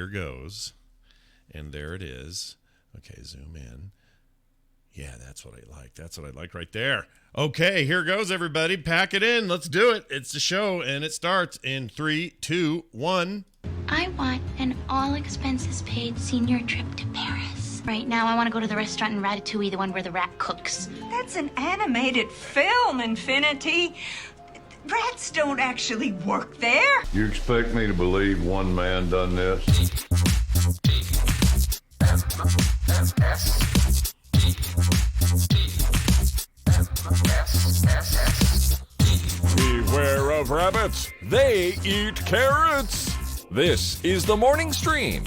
goes. And there it is. Okay, zoom in. Yeah, that's what I like. That's what I like right there. Okay, here goes, everybody. Pack it in. Let's do it. It's the show, and it starts in 3, 2, 1. I want an all-expenses-paid senior trip to Paris. Right now, I want to go to the restaurant in Ratatouille, the one where the rat cooks. That's an animated film, Infinity. Rats don't actually work there. You expect me to believe one man done this? Beware of rabbits. They eat carrots. This is the morning stream.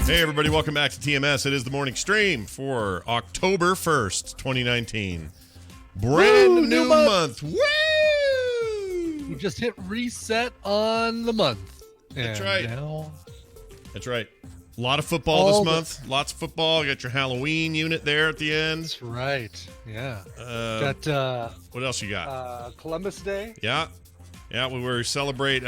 Hey, everybody. Welcome back to TMS. It is the morning stream for October 1st, 2019. Brand new month. Woo! We just hit reset on the month. That's And right. now That's right. A lot of football this month. Lots of football. You got your Halloween unit there at the end. that's right. Yeah. Got What else you got? Columbus Day. Yeah. We celebrate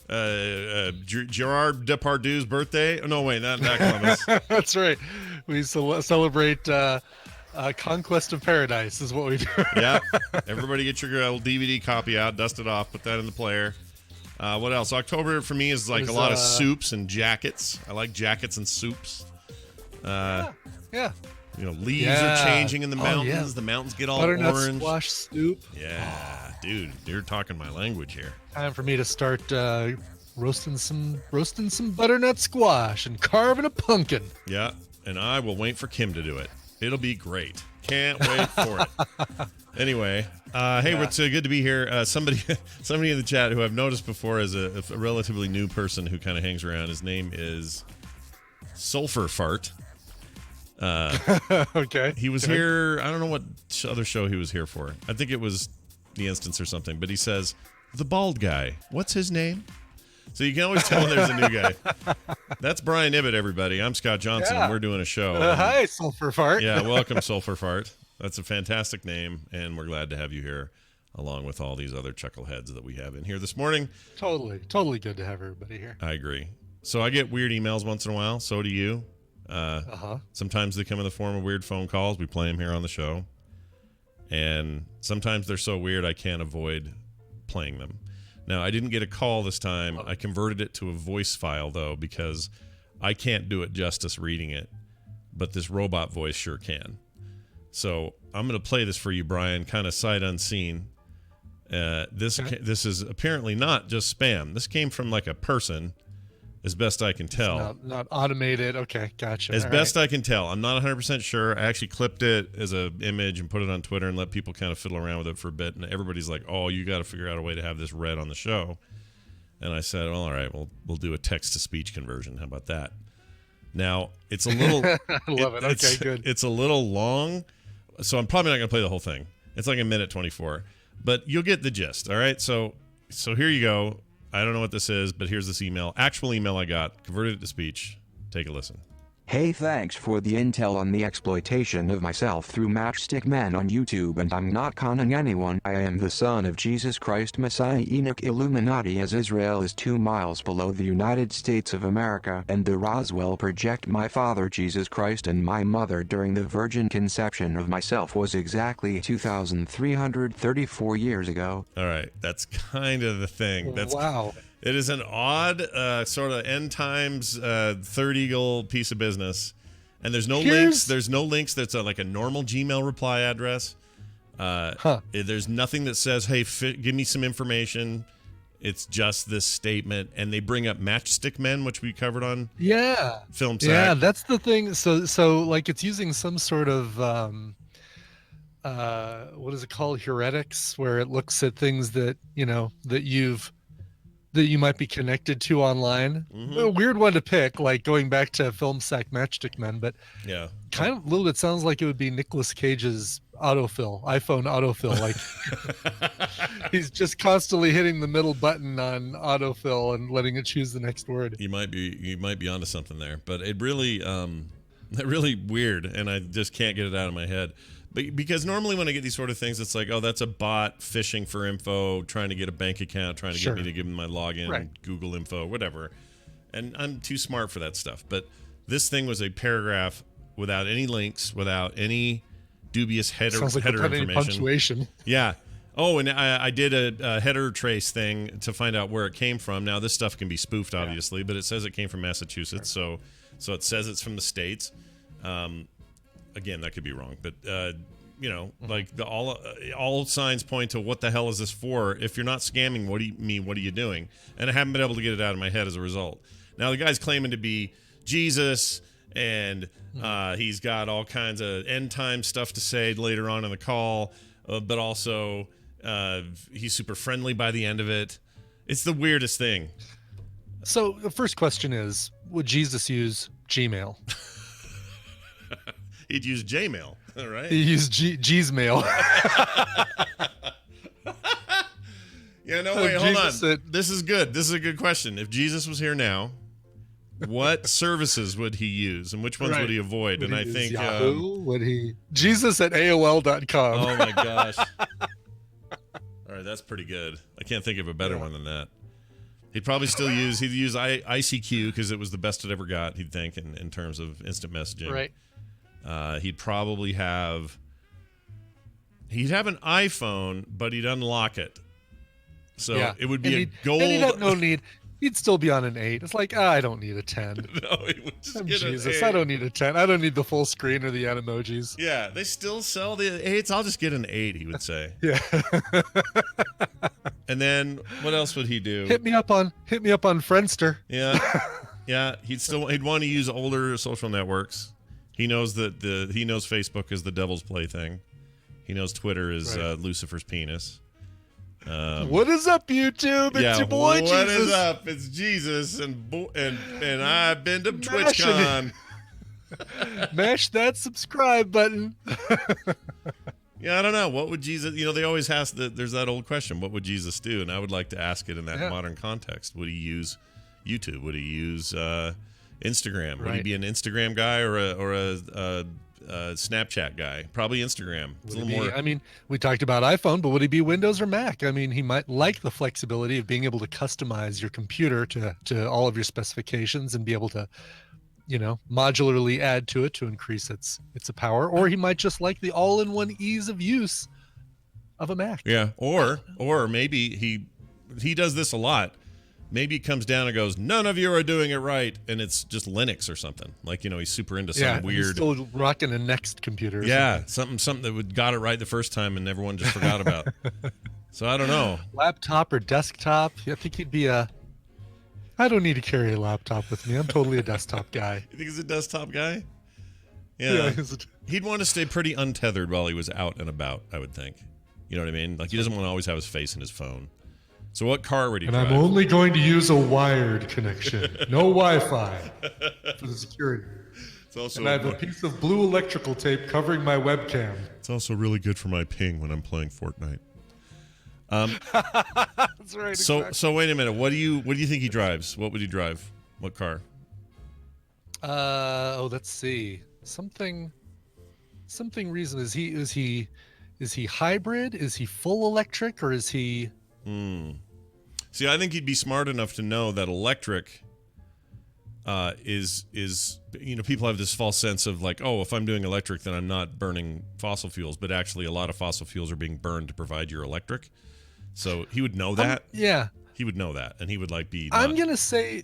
Gerard Depardieu's birthday. Oh, no, wait, not Columbus. That's right. We celebrate Conquest of Paradise is what we do. Yeah. Everybody get your DVD copy out, dust it off, put that in the player. What else? October for me is like a lot of soups and jackets. I like jackets and soups. Yeah. You know, leaves are changing in the mountains. yeah. The mountains get all Butternut orange. squash soup. Yeah, dude, you're talking my language here. Time for me to start roasting some butternut squash and carving a pumpkin. Yeah, and I will wait for Kim to do it. It'll be great. Can't wait for it. Anyway, hey, it's good to be here. Somebody in the chat who I've noticed before is a relatively new person who kind of hangs around. His name is Sulfur Fart. Okay. He was here. I don't know what other show he was here for. I think it was The Instance or something. But he says, the bald guy. What's his name? So you can always tell when there's a new guy. That's Brian Ibbett, everybody. I'm Scott Johnson. Yeah. We're doing a show. Hi, Sulfur Fart. Yeah, welcome, Sulfur Fart. That's a fantastic name, and we're glad to have you here, along with all these other chuckleheads that we have in here this morning. Totally good to have everybody here. I agree. So I get weird emails once in a while. So do you. Sometimes they come in the form of weird phone calls. We play them here on the show. And sometimes they're so weird I can't avoid playing them. Now, I didn't get a call this time. I converted it to a voice file, though, because I can't do it justice reading it. But this robot voice sure can. So I'm going to play this for you, Brian, kind of sight unseen. This is apparently not just spam. This came from like a person, as best I can tell. Not automated. Okay, gotcha. As best I can tell. I'm not 100% sure. I actually clipped it as an image and put it on Twitter and let people kind of fiddle around with it for a bit. And everybody's like, oh, you got to figure out a way to have this read on the show. And I said, well, all right, we'll do a text-to-speech conversion. How about that? Now, it's a little... I love it. Okay, good. It's a little long, so I'm probably not going to play the whole thing. It's like a minute 24. But you'll get the gist, all right? So here you go. I don't know what this is, but here's this email. Actual email I got. Converted it to speech. Take a listen. Hey, thanks for the intel on the exploitation of myself through Matchstick Men on YouTube, and I'm not conning anyone. I am the son of Jesus Christ Messiah Enoch Illuminati, as Israel is 2 miles below the United States of America, and the Roswell project my father Jesus Christ and my mother during the virgin conception of myself was exactly 2,334 years ago. All right, that's kind of the thing. That's wow. It is an odd sort of end times Third Eagle piece of business, and there's no links. There's no links. That's like a normal Gmail reply address. There's nothing that says, "Hey, give me some information." It's just this statement, and they bring up Matchstick Men, which we covered on Film Sack. Yeah, that's the thing. So like it's using some sort of what is it called, heuretics, where it looks at things that that you might be connected to online. Mm-hmm. A weird one to pick, like going back to Film Sack Matchstick Men, but yeah, kind of a little bit sounds like it would be Nicolas Cage's iPhone autofill. Like he's just constantly hitting the middle button on autofill and letting it choose the next word. You might be onto something there, but it really weird, and I just can't get it out of my head. But because normally when I get these sort of things, it's like, oh, that's a bot fishing for info, trying to get a bank account, trying to get me to give them my login, Google info, whatever. And I'm too smart for that stuff. But this thing was a paragraph without any links, without any dubious header information. Punctuation. Yeah. Oh, and I did a header trace thing to find out where it came from. Now, this stuff can be spoofed, obviously, but it says it came from Massachusetts, so it says it's from the States. Again, that could be wrong, but like all signs point to what the hell is this for? If you're not scamming, what are you doing? And I haven't been able to get it out of my head as a result. Now, the guy's claiming to be Jesus, and he's got all kinds of end time stuff to say later on in the call, but also he's super friendly by the end of it. It's the weirdest thing. So the first question is, would Jesus use Gmail? He'd use Jmail, all right? He used Gmail. Yeah, no, wait, hold on. This is good. This is a good question. If Jesus was here now, what services would he use, and which ones would he avoid? Would and he I think Yahoo? Would he Jesus at AOL.com? Oh my gosh! All right, that's pretty good. I can't think of a better one than that. He'd probably still use ICQ because it was the best it ever got. He'd think in terms of instant messaging. Right. He'd probably have an iPhone, but he'd unlock it. So it would be a gold. And he'd have no need. He'd still be on an 8. It's like, I don't need a 10. No, he would just I'm get Jesus, an 8. I don't need a 10. I don't need the full screen or the emojis. Yeah, they still sell the 8s. I'll just get an 8, he would say. Yeah. And then what else would he do? Hit me up on Friendster. Yeah. Yeah, he'd want to use older social networks. He knows that he knows Facebook is the devil's plaything. He knows Twitter is Lucifer's penis. What is up, YouTube? It's your boy Jesus. What is up? It's Jesus, and I've been to TwitchCon. Mash that subscribe button. Yeah, I don't know. What would Jesus? They always ask there's that old question. What would Jesus do? And I would like to ask it in that modern context. Would he use YouTube? Would he use Instagram? Would he be an Instagram guy or a Snapchat guy? Probably Instagram. It's a little more. I mean, we talked about iPhone, but would he be Windows or Mac? I mean, he might like the flexibility of being able to customize your computer to all of your specifications and be able to, modularly add to it to increase its power. Or he might just like the all-in-one ease of use of a Mac. Yeah. Or maybe he does this a lot. Maybe he comes down and goes, none of you are doing it right, and it's just Linux or something. Like, he's super into some weird. He's still rocking a Next computer. Something that got it right the first time and everyone just forgot about. So I don't know. Laptop or desktop. I think he'd be I don't need to carry a laptop with me. I'm totally a desktop guy. You think he's a desktop guy? Yeah. He'd want to stay pretty untethered while he was out and about, I would think. You know what I mean? Like, he doesn't want to always have his face in his phone. So what car would he drive? And I'm only going to use a wired connection. No Wi-Fi for the security. And I have a piece of blue electrical tape covering my webcam. It's also really good for my ping when I'm playing Fortnite. That's right. So wait a minute. What do you think he drives? What would he drive? What car? Let's see. Something reason. Is he hybrid? Is he full electric, or is he? See, I think he'd be smart enough to know that electric is people have this false sense of like, oh, if I'm doing electric, then I'm not burning fossil fuels, but actually a lot of fossil fuels are being burned to provide your electric. So he would know that. He would know that, and he would be. I'm gonna say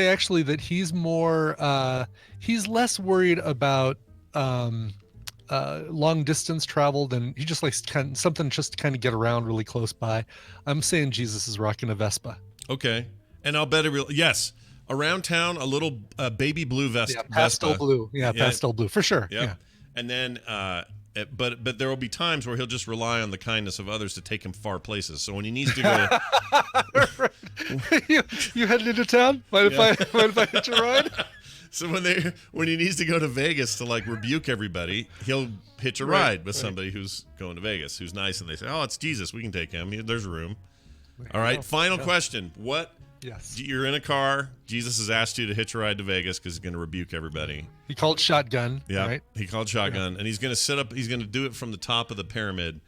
actually that he's more. He's less worried about long distance travel than he just likes something just to kind of get around really close by. I'm saying Jesus is rocking a Vespa. Okay, and I'll bet yes, around town a little baby blue Vespa. Pastel blue. Pastel blue for sure. Yep. Yeah, and then. But there will be times where he'll just rely on the kindness of others to take him far places. So when he needs to go, you heading into town? Mind if I hitch a ride? So when he needs to go to Vegas to rebuke everybody, he'll hitch a ride with somebody who's going to Vegas, who's nice, and they say, "Oh, it's Jesus, we can take him. There's room." All right, final question: What Yes. You're in a car. Jesus has asked you to hitch a ride to Vegas because he's going to rebuke everybody. He called shotgun. Yeah, Right? he called shotgun, and he's going to set up. He's going to do it from the top of the pyramid,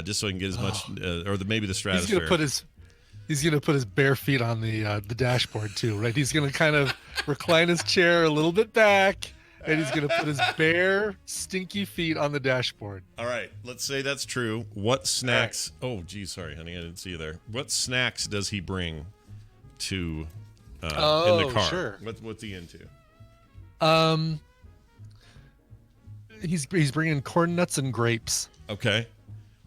just so he can get as much, maybe the stratosphere. He's gonna put his bare feet on the dashboard too, right? He's gonna kind of recline his chair a little bit back, and he's gonna put his bare, stinky feet on the dashboard. All right, let's say that's true. What snacks? Right. Oh, geez, sorry, honey, I didn't see you there. What snacks does he bring to in the car? Sure. What's he into? He's bringing corn nuts and grapes. Okay.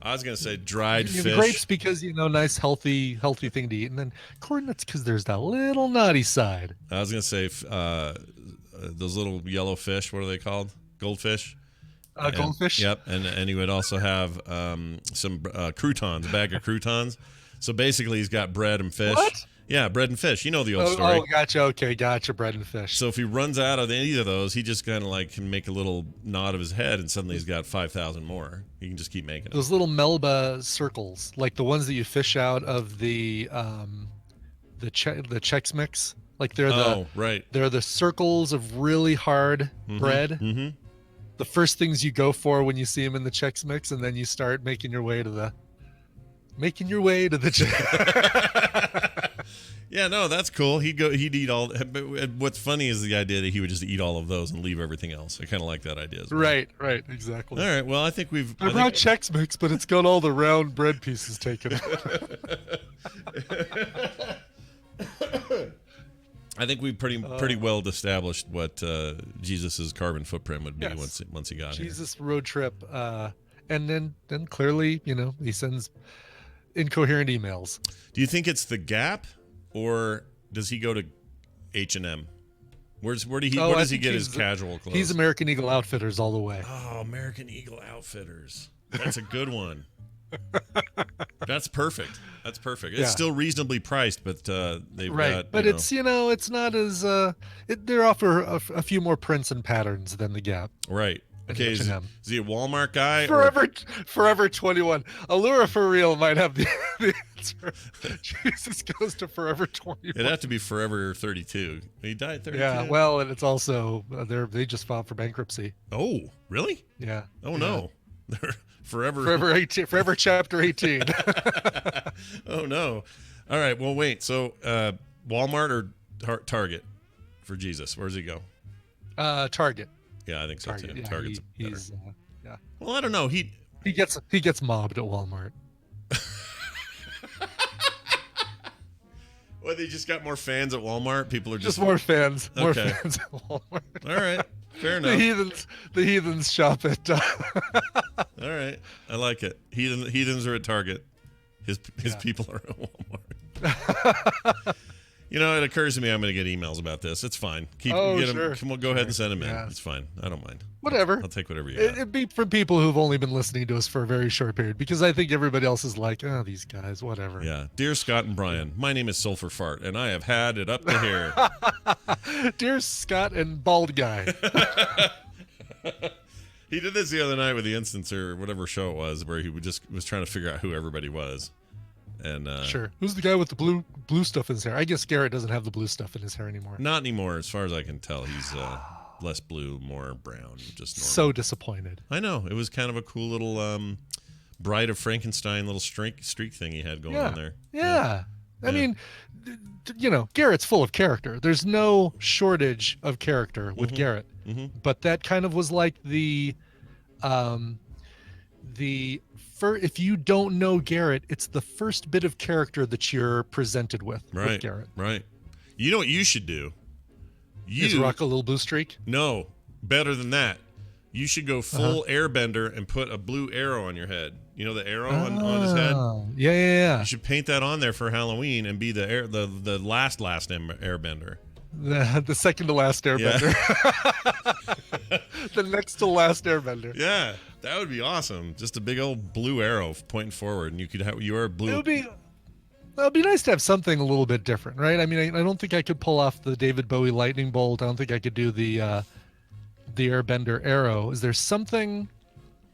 I was gonna say dried fish. Grapes because nice healthy thing to eat, and then corn nuts because there's that little nutty side. I was gonna say those little yellow fish. What are they called? Goldfish. Goldfish. Yep, and he would also have some croutons, a bag of croutons. So basically, he's got bread and fish. What? Yeah, bread and fish. You know the old story. Oh, gotcha. Okay, gotcha. Bread and fish. So if he runs out of any of those, he just kind of like can make a little nod of his head, and suddenly he's got 5,000 more. He can just keep making those little Melba circles, like the ones that you fish out of the Chex Mix. Like they're they're the circles of really hard bread. Mm-hmm. The first things you go for when you see them in the Chex Mix, and then you start making your way to the Yeah, no, that's cool. He'd eat all. But what's funny is the idea that he would just eat all of those and leave everything else. I kind of like that idea as well. Right, exactly. All right, well, I think I brought Chex Mix, but it's got all the round bread pieces taken out. I think we've pretty well established what Jesus's carbon footprint would be once he got here. Jesus road trip, and then clearly, he sends incoherent emails. Do you think it's the Gap, or does he go to H&M? Where does he get his casual clothes? He's American Eagle Outfitters all the way. Oh, American Eagle Outfitters. That's a good one. That's perfect. It's still reasonably priced, but they've got. But it's not as they offer a few more prints and patterns than the Gap. Right. Okay, is he a Walmart guy? Forever 21. Allura for real might have the answer. Jesus goes to Forever 21. It'd have to be Forever 32. He died at 32. Yeah, well, and it's also they just filed for bankruptcy. Oh, really? Yeah. Oh no. They're Forever 18. Forever Chapter 18. Oh no. All right. Well, wait. So, Walmart or Target for Jesus? Where does he go? Target. Yeah, I think so too. Yeah, Target's better. Yeah. Well, I don't know. He gets mobbed at Walmart. Well, they just got more fans at Walmart. People are just more fans. Okay. More fans at Walmart. All right, fair enough. The heathens shop at. All right, I like it. Heathens are at Target. His people are at Walmart. It occurs to me I'm going to get emails about this. It's fine. Go ahead and send them in. It's fine. I don't mind. Whatever. I'll take whatever you got. It'd be from people who've only been listening to us for a very short period, because I think everybody else is like, oh, these guys, whatever. Yeah. Dear Scott and Brian, my name is Sulfur Fart, and I have had it up to here. Dear Scott and Bald Guy. He did this the other night with the Instance or whatever show it was, where he was trying to figure out who everybody was. And sure. Who's the guy with the blue stuff in his hair? I guess Garrett doesn't have the blue stuff in his hair anymore. Not anymore, as far as I can tell. He's less blue, more brown. Just normal. So disappointed. I know. It was kind of a cool little Bride of Frankenstein little streak thing he had going on there. Yeah. I mean, Garrett's full of character. There's no shortage of character with Garrett. Mm-hmm. But that kind of was like if you don't know Garrett, it's the first bit of character that you're presented with Garrett. Right. You know what you should do? Is rock a little blue streak? No, better than that. You should go full airbender and put a blue arrow on your head. You know the arrow on his head? Yeah. You should paint that on there for Halloween and be the last airbender. The second to last airbender. Yeah. The next to last airbender. Yeah, that would be awesome. Just a big old blue arrow pointing forward, and you are blue. It'd be nice to have something a little bit different, right? I mean, I don't think I could pull off the David Bowie lightning bolt. I don't think I could do the airbender arrow. Is there something?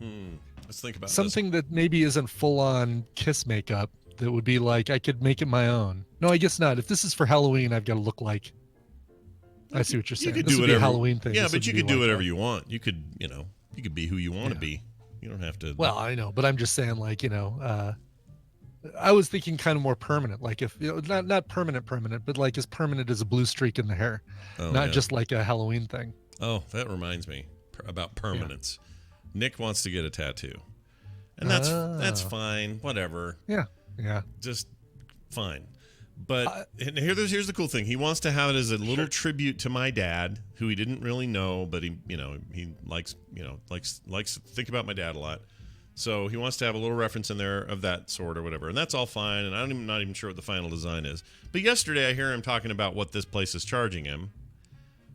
Let's think about something that maybe isn't full on Kiss makeup that would be like I could make it my own. No, I guess not. If this is for Halloween, I've got to look like. I see what you're saying. You could This do would be a whatever. Halloween thing. Yeah, This but would you be could do like whatever that. you want. You could, you could be who you want to be. You don't have to. Well, I know, but I'm just saying, like, I was thinking kind of more permanent, like if not permanent, but like as permanent as a blue streak in the hair, not just like a Halloween thing. Oh, that reminds me about permanence. Nick wants to get a tattoo, and that's fine. Whatever. Yeah. Just fine. But and here's the cool thing. He wants to have it as a little tribute to my dad, who he didn't really know, but he likes to think about my dad a lot. So he wants to have a little reference in there of that sort or whatever, and that's all fine. And I'm not even sure what the final design is. But yesterday I hear him talking about what this place is charging him,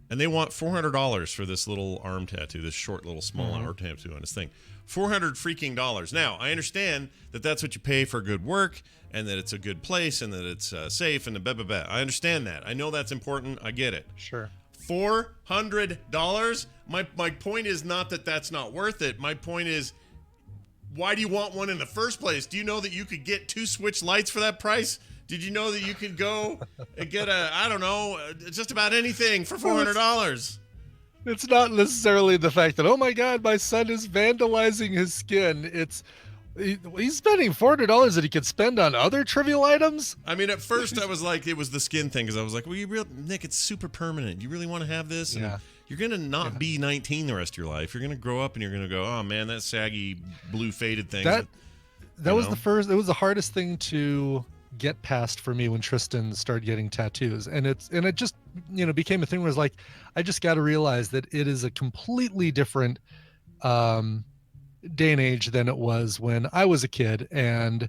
and they want $400 for this little arm tattoo, this short little small arm tattoo on his thing. $400 freaking dollars. Now I understand that that's what you pay for good work, and that it's a good place, and that it's safe, and blah blah blah. I understand that. I know that's important. I get it. Sure. $400. My point is not that that's not worth it. My point is, why do you want one in the first place? Do you know that you could get 2 Switch lights for that price? Did you know that you could go and get just about anything for $400? It's not necessarily the fact that, oh my God, my son is vandalizing his skin. He's spending $400 that he could spend on other trivial items. I mean, at first I was like, it was the skin thing, because I was like, well, Nick, it's super permanent. You really want to have this? And you're going to not be 19 the rest of your life. You're going to grow up and you're going to go, oh man, that saggy blue faded thing. That was it was the hardest thing to get past for me when Tristan started getting tattoos. And it just, became a thing where it's like, I just got to realize that it is a completely different day and age than it was when I was a kid, and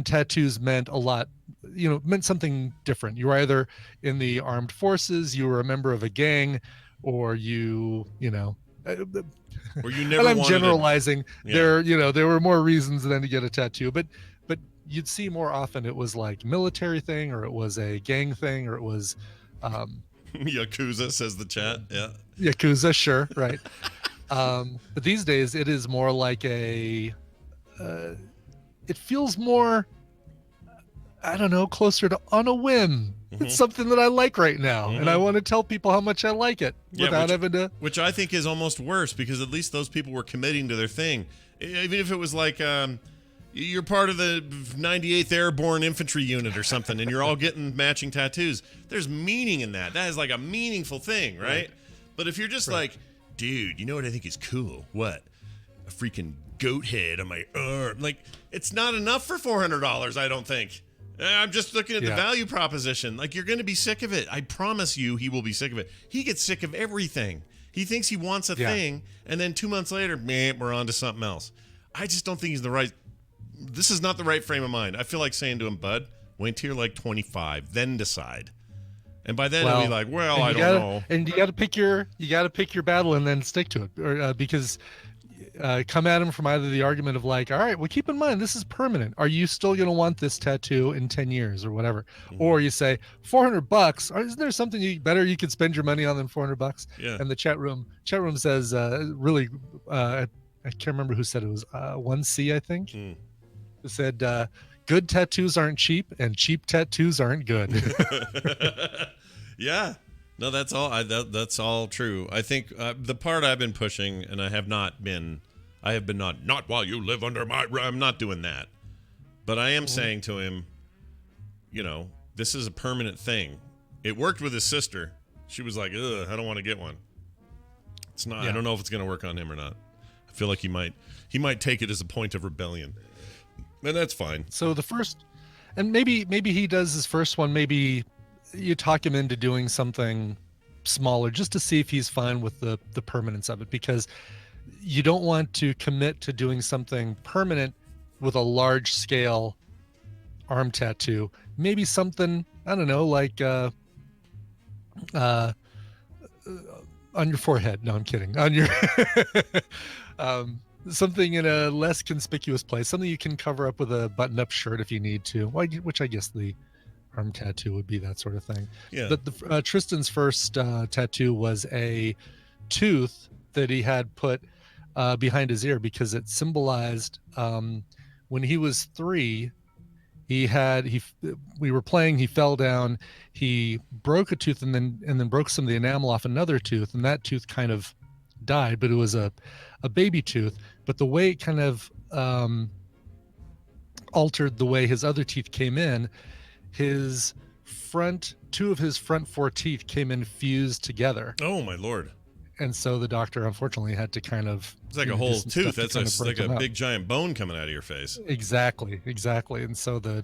tattoos meant a lot, meant something different. You were either in the armed forces, you were a member of a gang, or or you never and I'm generalizing. There were more reasons than to get a tattoo, but you'd see more often it was like military thing, or it was a gang thing, or it was Yakuza, says the chat. Yeah, Yakuza, sure, right. But these days it is more like it feels more, I don't know, closer to on a whim. It's something that I like right now, and I want to tell people how much I like it without having to. Which I think is almost worse, because at least those people were committing to their thing. Even if it was like you're part of the 98th Airborne Infantry Unit or something, and you're all getting matching tattoos. There's meaning in that. That is like a meaningful thing, right? But if you're just like, dude, you know what I think is cool? What? A freaking goat head on my arm. Like, it's not enough for $400, I don't think. I'm just looking at the value proposition. Like, you're going to be sick of it. I promise you he will be sick of it. He gets sick of everything. He thinks he wants a thing, and then 2 months later, man, we're on to something else. I just don't think this is not the right frame of mind. I feel like saying to him, bud, wait till you're like 25, then decide. And by then he'll be like, well, I don't know. And you got to pick your battle and then stick to it, or because come at him from either the argument of like, all right, well, keep in mind this is permanent. Are you still going to want this tattoo in 10 years or whatever? Or you say $400. Isn't there something you could spend your money on than $400? Yeah. And the chat room says really, I can't remember who said it was 1C, I think. Who said good tattoos aren't cheap, and cheap tattoos aren't good. Yeah, no, that's all. That's all true. I think the part I've been pushing, and I have been not while you live under my. I'm not doing that, but I am saying to him, this is a permanent thing. It worked with his sister. She was like, ugh, I don't want to get one. It's not. I don't know if it's going to work on him or not. I feel like he might take it as a point of rebellion. And that's fine. So the first, and maybe he does his first one. Maybe you talk him into doing something smaller just to see if he's fine with the permanence of it, because you don't want to commit to doing something permanent with a large scale arm tattoo. Maybe something, I don't know, like on your forehead. No, I'm kidding. On your something in a less conspicuous place, something you can cover up with a button-up shirt if you need to, which I guess the arm tattoo would be that sort of thing. Yeah. But Tristan's first tattoo was a tooth that he had put behind his ear, because it symbolized when he was 3, we were playing, he fell down, he broke a tooth and then broke some of the enamel off another tooth, and that tooth kind of died, but it was a baby tooth. But the way it kind of altered the way his other teeth came in, two of his front 4 teeth came in fused together. Oh my Lord. And so the doctor unfortunately had to kind of, it's like a whole tooth. That's like a big giant bone coming out of your face. Exactly. And so the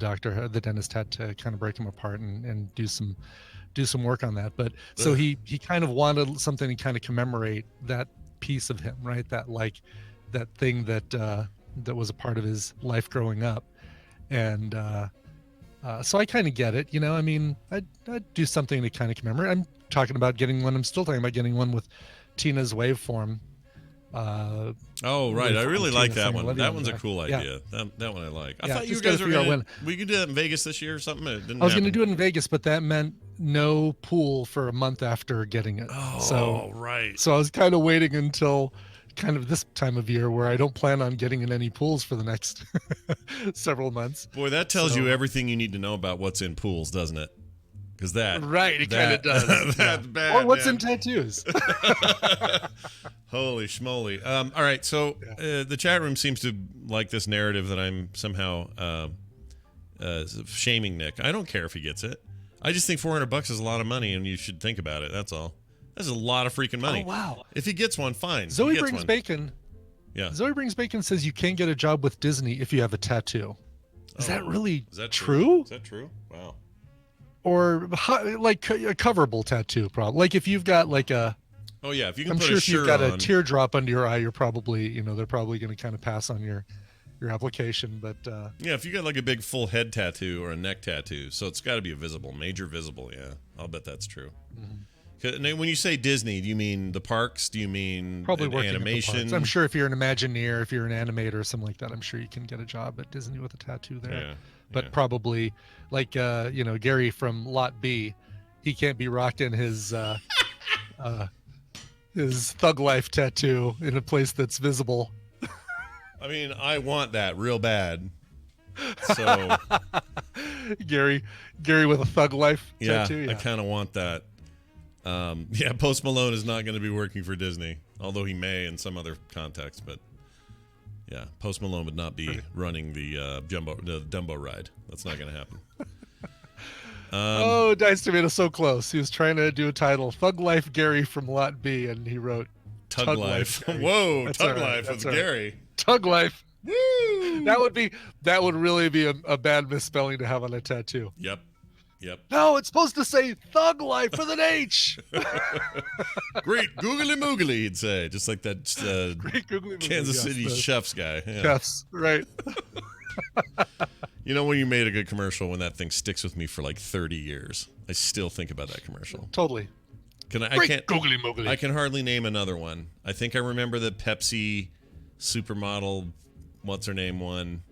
dentist had to kind of break him apart and do some work on that. But so he kind of wanted something to kind of commemorate that piece of him, right? That thing that was a part of his life growing up. And so I kind of get it, I mean, I'd do something to kind of commemorate. I'm still talking about getting one with Tina's waveform. Oh, right. I really like that one. That one's a cool idea. Yeah. That one I like. I thought you guys were we could do that in Vegas this year or something. I was going to do it in Vegas, but that meant no pool for a month after getting it. Oh, right. So I was kind of waiting until kind of this time of year where I don't plan on getting in any pools for the next several months. Boy, that tells you everything you need to know about what's in pools, doesn't it? Because it kind of does. That's bad. Or what's in tattoos. Holy schmoly. All right, so the chat room seems to like this narrative that I'm somehow shaming Nick. I don't care if he gets it. I just think $400 is a lot of money, and you should think about it. That's all. That's a lot of freaking money. Oh, wow. If he gets one, fine. Zoe Brings Bacon. Yeah. Zoe Brings Bacon says you can't get a job with Disney if you have a tattoo. Is that really true? Is that true? Wow. Or like a coverable tattoo, probably. Like if you've got like a... Oh, yeah. If you can I'm put sure a if shirt you've got on, a teardrop under your eye, you're probably, they're probably going to kind of pass on your application. But yeah, if you got like a big full head tattoo or a neck tattoo, so it's got to be a visible, major visible. Yeah, I'll bet that's true. Mm-hmm. When you say Disney, do you mean the parks? Do you mean probably working animation? At the parks. I'm sure if you're an Imagineer, if you're an animator or something like that, I'm sure you can get a job at Disney with a tattoo there. Yeah, but probably like Gary from Lot B, he can't be rocking his Thug Life tattoo in a place that's visible. I mean, I want that real bad. So Gary with a Thug Life tattoo. Yeah, I kind of want that. Post Malone is not going to be working for Disney, although he may in some other context. But yeah, Post Malone would not be running the Dumbo ride. That's not going to happen. Dice Tomato, so close. He was trying to do a title, Thug Life Gary from Lot B, and he wrote Tug Life. Whoa, that's Tug Life with Gary. Tug Life. Woo! That would really be a bad misspelling to have on a tattoo. Yep. No, it's supposed to say Thug Life with an H. Great googly moogly, he'd say, just like that Great googly Kansas City chefs guy. Yeah. Chefs, right. When you made a good commercial, when that thing sticks with me for like 30 years, I still think about that commercial. Totally. Googly moogly. I can hardly name another one. I think I remember the Pepsi supermodel, what's her name one.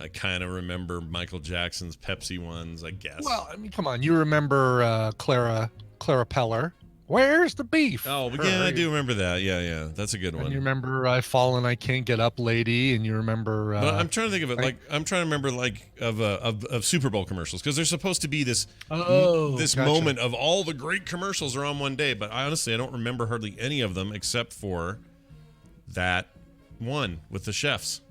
I kind of remember Michael Jackson's Pepsi ones, I guess. Well, I mean, come on. You remember Clara Peller. Where's the beef? Oh, yeah, I do remember that. Yeah. That's a good one. And you remember I Fall and I Can't Get Up Lady, and you remember... but I'm trying to think of it, I'm trying to remember, of Super Bowl commercials, because there's supposed to be this moment of all the great commercials are on one day, but I don't remember hardly any of them except for that one with the chefs.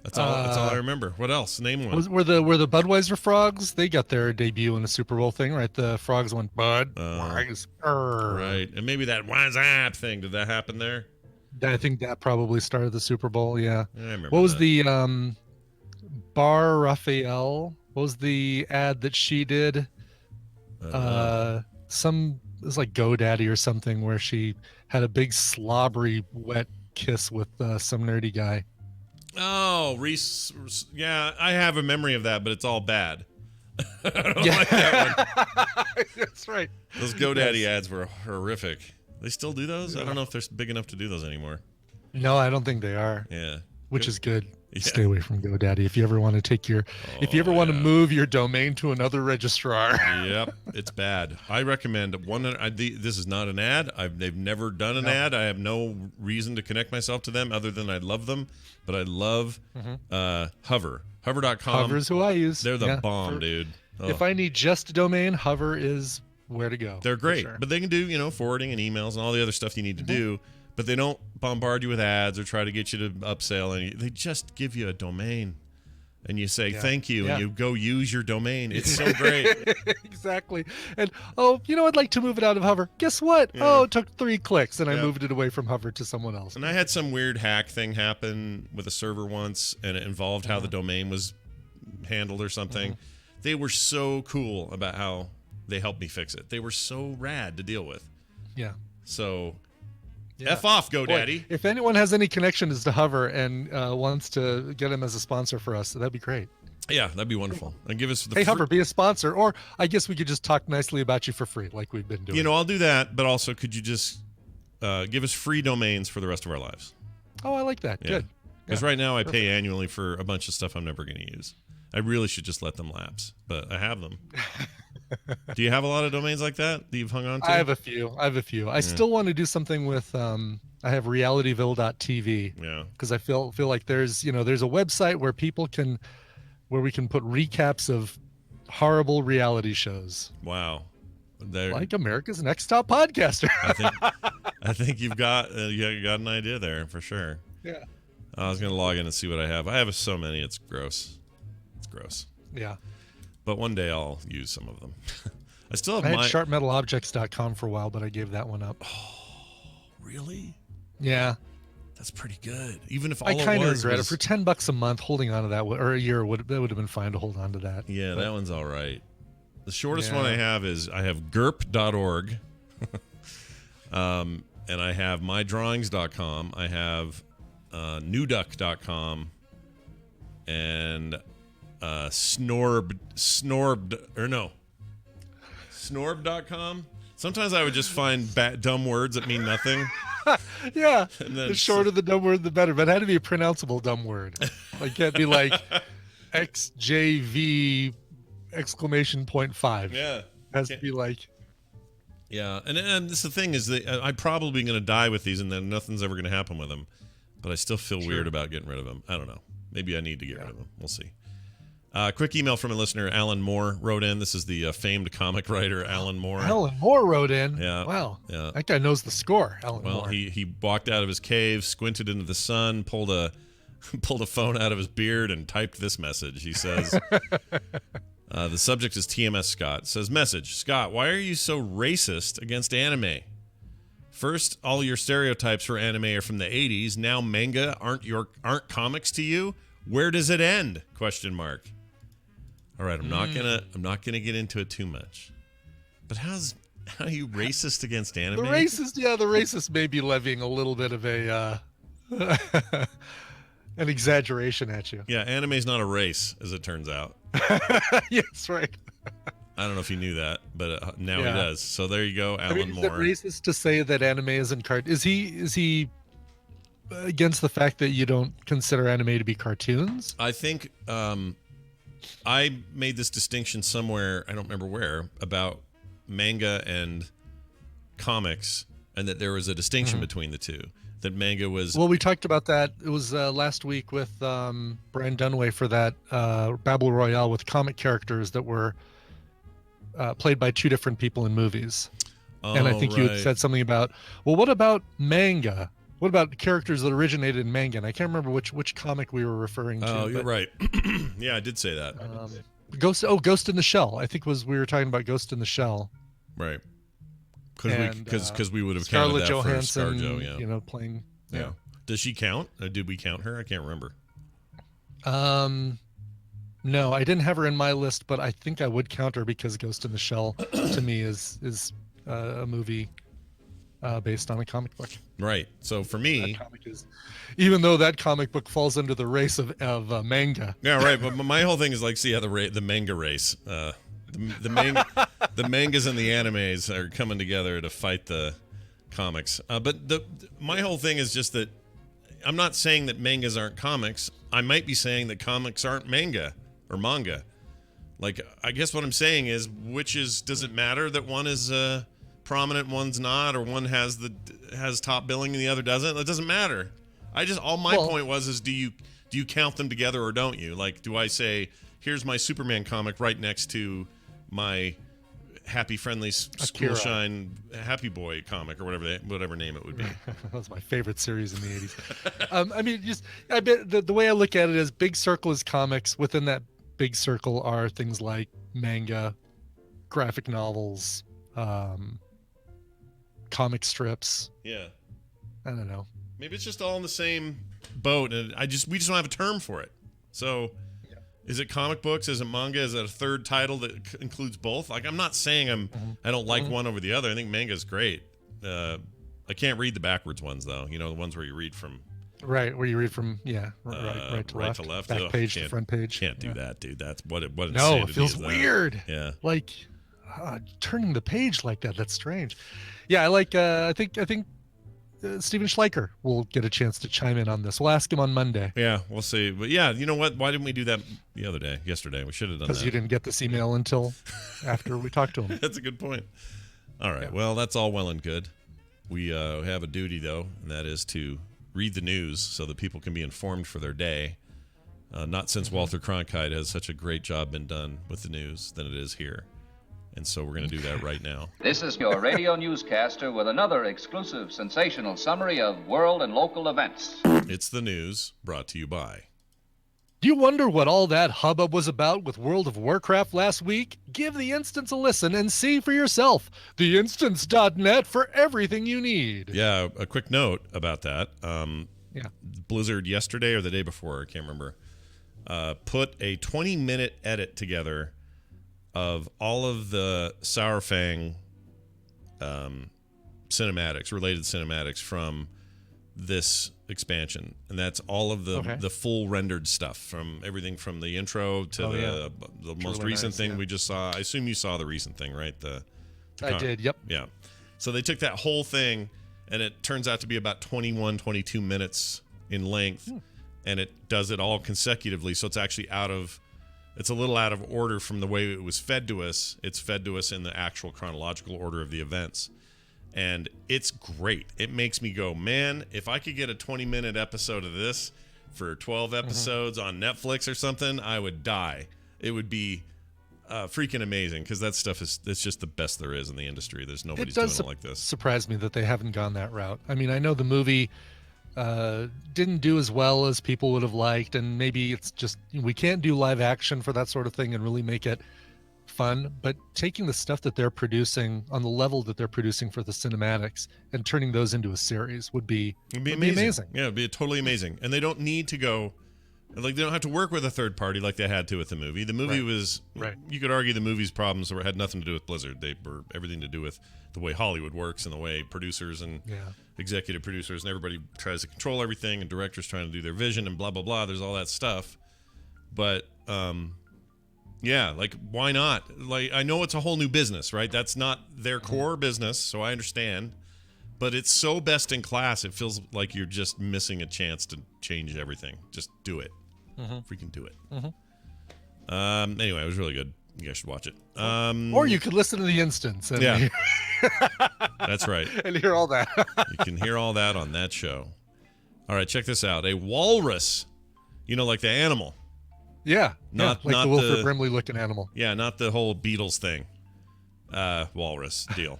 That's all I remember. What else? Name one. Were the Budweiser frogs? They got their debut in the Super Bowl thing, right? The frogs went Budweiser. Right. And maybe that What's Up thing. Did that happen there? I think that probably started the Super Bowl, yeah. I remember what was the Bar Raphael? What was the ad that she did? It was like GoDaddy or something where she had a big slobbery wet kiss with some nerdy guy. Oh, Reese. Yeah, I have a memory of that, but it's all bad. I don't like that one. That's right. Those GoDaddy ads were horrific. They still do those? Yeah. I don't know if they're big enough to do those anymore. No, I don't think they are. Yeah. Which is good. Stay away from GoDaddy if you ever want to want to move your domain to another registrar. Yep, it's bad. I recommend this is not an ad. They've never done an ad. I have no reason to connect myself to them other than I love them. But I love Hover. Hover.com. Hover's who I use. They're the bomb, dude. If I need just a domain, Hover is where to go. They're great, but they can do forwarding and emails and all the other stuff you need to do. But they don't bombard you with ads or try to get you to upsell. And they just give you a domain, and you say thank you, and you go use your domain. It's so great. Exactly. And I'd like to move it out of Hover. Guess what? Yeah. Oh, it took 3 clicks, and I moved it away from Hover to someone else. And I had some weird hack thing happen with a server once, and it involved how the domain was handled or something. They were so cool about how they helped me fix it. They were so rad to deal with. Yeah. So F off, GoDaddy. Boy, if anyone has any connections to Hover and wants to get him as a sponsor for us, that'd be great. Yeah, that'd be wonderful. And give us the Hover, be a sponsor. Or I guess we could just talk nicely about you for free like we've been doing. I'll do that, but also could you just give us free domains for the rest of our lives? Oh, I like that. Good. Because right now I pay annually for a bunch of stuff I'm never going to use. I really should just let them lapse, but I have them. Do you have a lot of domains like that you've hung on to? I have a few. I still want to do something with I have realityville.tv. Yeah. Because I feel like there's a website where we can put recaps of horrible reality shows. Wow. Like America's Next Top Podcaster. I think you've got an idea there for sure. Yeah. I was going to log in and see what I have. I have so many. It's gross. Yeah. But one day I'll use some of them. I still have I had sharpmetalobjects.com for a while, but I gave that one up. Oh, really? Yeah. That's pretty good. Even if all I kind of regret was... it. For $10 a month, holding on to that, or a year, would have been fine to hold on to that. Yeah, that one's all right. The shortest one I have is I have GURP.org. And I have mydrawings.com. I have newduck.com. And snorb.com. Sometimes I would just find dumb words that mean nothing. Yeah, the shorter the dumb word, the better. But it had to be a pronounceable dumb word. Like, can't be like XJV exclamation point 5. Yeah, it has to be like. Yeah, and this the thing is that I'm probably going to die with these, and then nothing's ever going to happen with them. But I still feel weird about getting rid of them. I don't know. Maybe I need to get rid of them. We'll see. Quick email from a listener. Alan Moore wrote in. This is the famed comic writer, Alan Moore. Alan Moore wrote in. Yeah. Wow. Yeah. That guy knows the score, Alan Moore. Well, he walked out of his cave, squinted into the sun, pulled a phone out of his beard, and typed this message. He says, the subject is TMS Scott. It says, message, Scott, why are you so racist against anime? First, all your stereotypes for anime are from the 80s. Now manga aren't comics to you? Where does it end? Question mark. All right, I'm not gonna get into it too much. But how are you racist against anime? The racist may be levying a little bit of a an exaggeration at you. Yeah, anime's not a race, as it turns out. Yes, right. I don't know if you knew that, but now he does. So there you go, Alan Moore. Is it racist to say that anime isn't Is he against the fact that you don't consider anime to be cartoons? I think I made this distinction somewhere, I don't remember where, about manga and comics, and that there was a distinction between the two. That manga was... Well, we talked about that. It was last week with Brian Dunaway for that Battle Royale with comic characters that were played by 2 different people in movies. And I think you had said something about, well, what about manga? What about characters that originated in manga? And I can't remember which comic we were referring to. Oh, you're right. Yeah, I did say that. Ghost in the Shell. I think we were talking about Ghost in the Shell. Right. Because we would have Scarlett counted that Johansson, for ScarJo, playing. Yeah. Does she count? Did we count her? I can't remember. No, I didn't have her in my list, but I think I would count her because Ghost in the Shell to me is a movie based on a comic book. Right. So for me, even though that comic book falls under the race of manga. Yeah, right. But my whole thing is like, see how the manga race, the mangas and the animes are coming together to fight the comics. But my whole thing is just that I'm not saying that mangas aren't comics. I might be saying that comics aren't manga or manga. Like, I guess what I'm saying is, does it matter that one is prominent, one's not, or one has top billing and the other doesn't? It doesn't matter. My point was do you count them together or don't you? Like, do I say, here's my Superman comic right next to my Happy Friendly School Shine Happy Boy comic or whatever name it would be. That was my favorite series in the 80s. I mean, I bet the way I look at it is big circle is comics. Within that big circle are things like manga, graphic novels, comic strips. Yeah. I don't know. Maybe it's just all in the same boat, and we just don't have a term for it. So, is it comic books? Is it manga? Is it a third title that includes both? Like, I'm not saying I don't like one over the other. I think manga is great. I can't read the backwards ones though. You know, the ones where you read from right to left, back page to front page. Can't do that, dude. That's what insanity No, it feels is that? weird. Yeah, like turning the page like that. That's strange. Yeah, I like. I think Steven Schleicher will get a chance to chime in on this. We'll ask him on Monday. Yeah, we'll see. But yeah, you know what? Why didn't we do that yesterday? We should have done that. Because you didn't get this email until after we talked to him. That's a good point. All right. Yeah. Well, that's all well and good. We have a duty, though, and that is to read the news so that people can be informed for their day. Not since Walter Cronkite has such a great job been done with the news than it is here. And so we're going to do that right now. This is your radio newscaster with another exclusive sensational summary of world and local events. It's the news brought to you by. Do you wonder what all that hubbub was about with World of Warcraft last week? Give The Instance a listen and see for yourself. TheInstance.net for everything you need. Yeah, a quick note about that. Blizzard yesterday or the day before, I can't remember, put a 20-minute edit together of all of the Sourfang related cinematics from this expansion, and that's all of the full rendered stuff, from everything from the intro to the most recent thing we just saw. I assume you saw the recent thing, right? I did, yep. Yeah. So they took that whole thing, and it turns out to be about 22 minutes in length, and it does it all consecutively, so it's actually it's a little out of order from the way it was fed to us. It's fed to us in the actual chronological order of the events. And it's great. It makes me go, man, if I could get a 20-minute episode of this for 12 episodes on Netflix or something, I would die. It would be freaking amazing, because that stuff it's just the best there is in the industry. There's nobody's doing it like this. It surprised me that they haven't gone that route. I mean, I know the movie didn't do as well as people would have liked, and maybe it's just we can't do live action for that sort of thing and really make it fun, but taking the stuff that they're producing on the level that they're producing for the cinematics and turning those into a series would be amazing. Yeah, it'd be totally amazing. And they don't need to go, like, they don't have to work with a third party like they had to with the movie. The movie was, you could argue the movie's problems had nothing to do with Blizzard. They were everything to do with the way Hollywood works and the way producers and executive producers and everybody tries to control everything, and directors trying to do their vision and blah, blah, blah. There's all that stuff. But, yeah, like, why not? Like, I know it's a whole new business, right? That's not their core business, so I understand. But it's so best in class, it feels like you're just missing a chance to change everything. Just do it. Freaking do it. Anyway, it was really good. You guys should watch it. Or you could listen to The Instance. And that's right. And hear all that. You can hear all that on that show. All right, check this out. A walrus, like the animal. Yeah, not the Wilford Brimley looking animal. Yeah, not the whole Beatles thing. Walrus deal.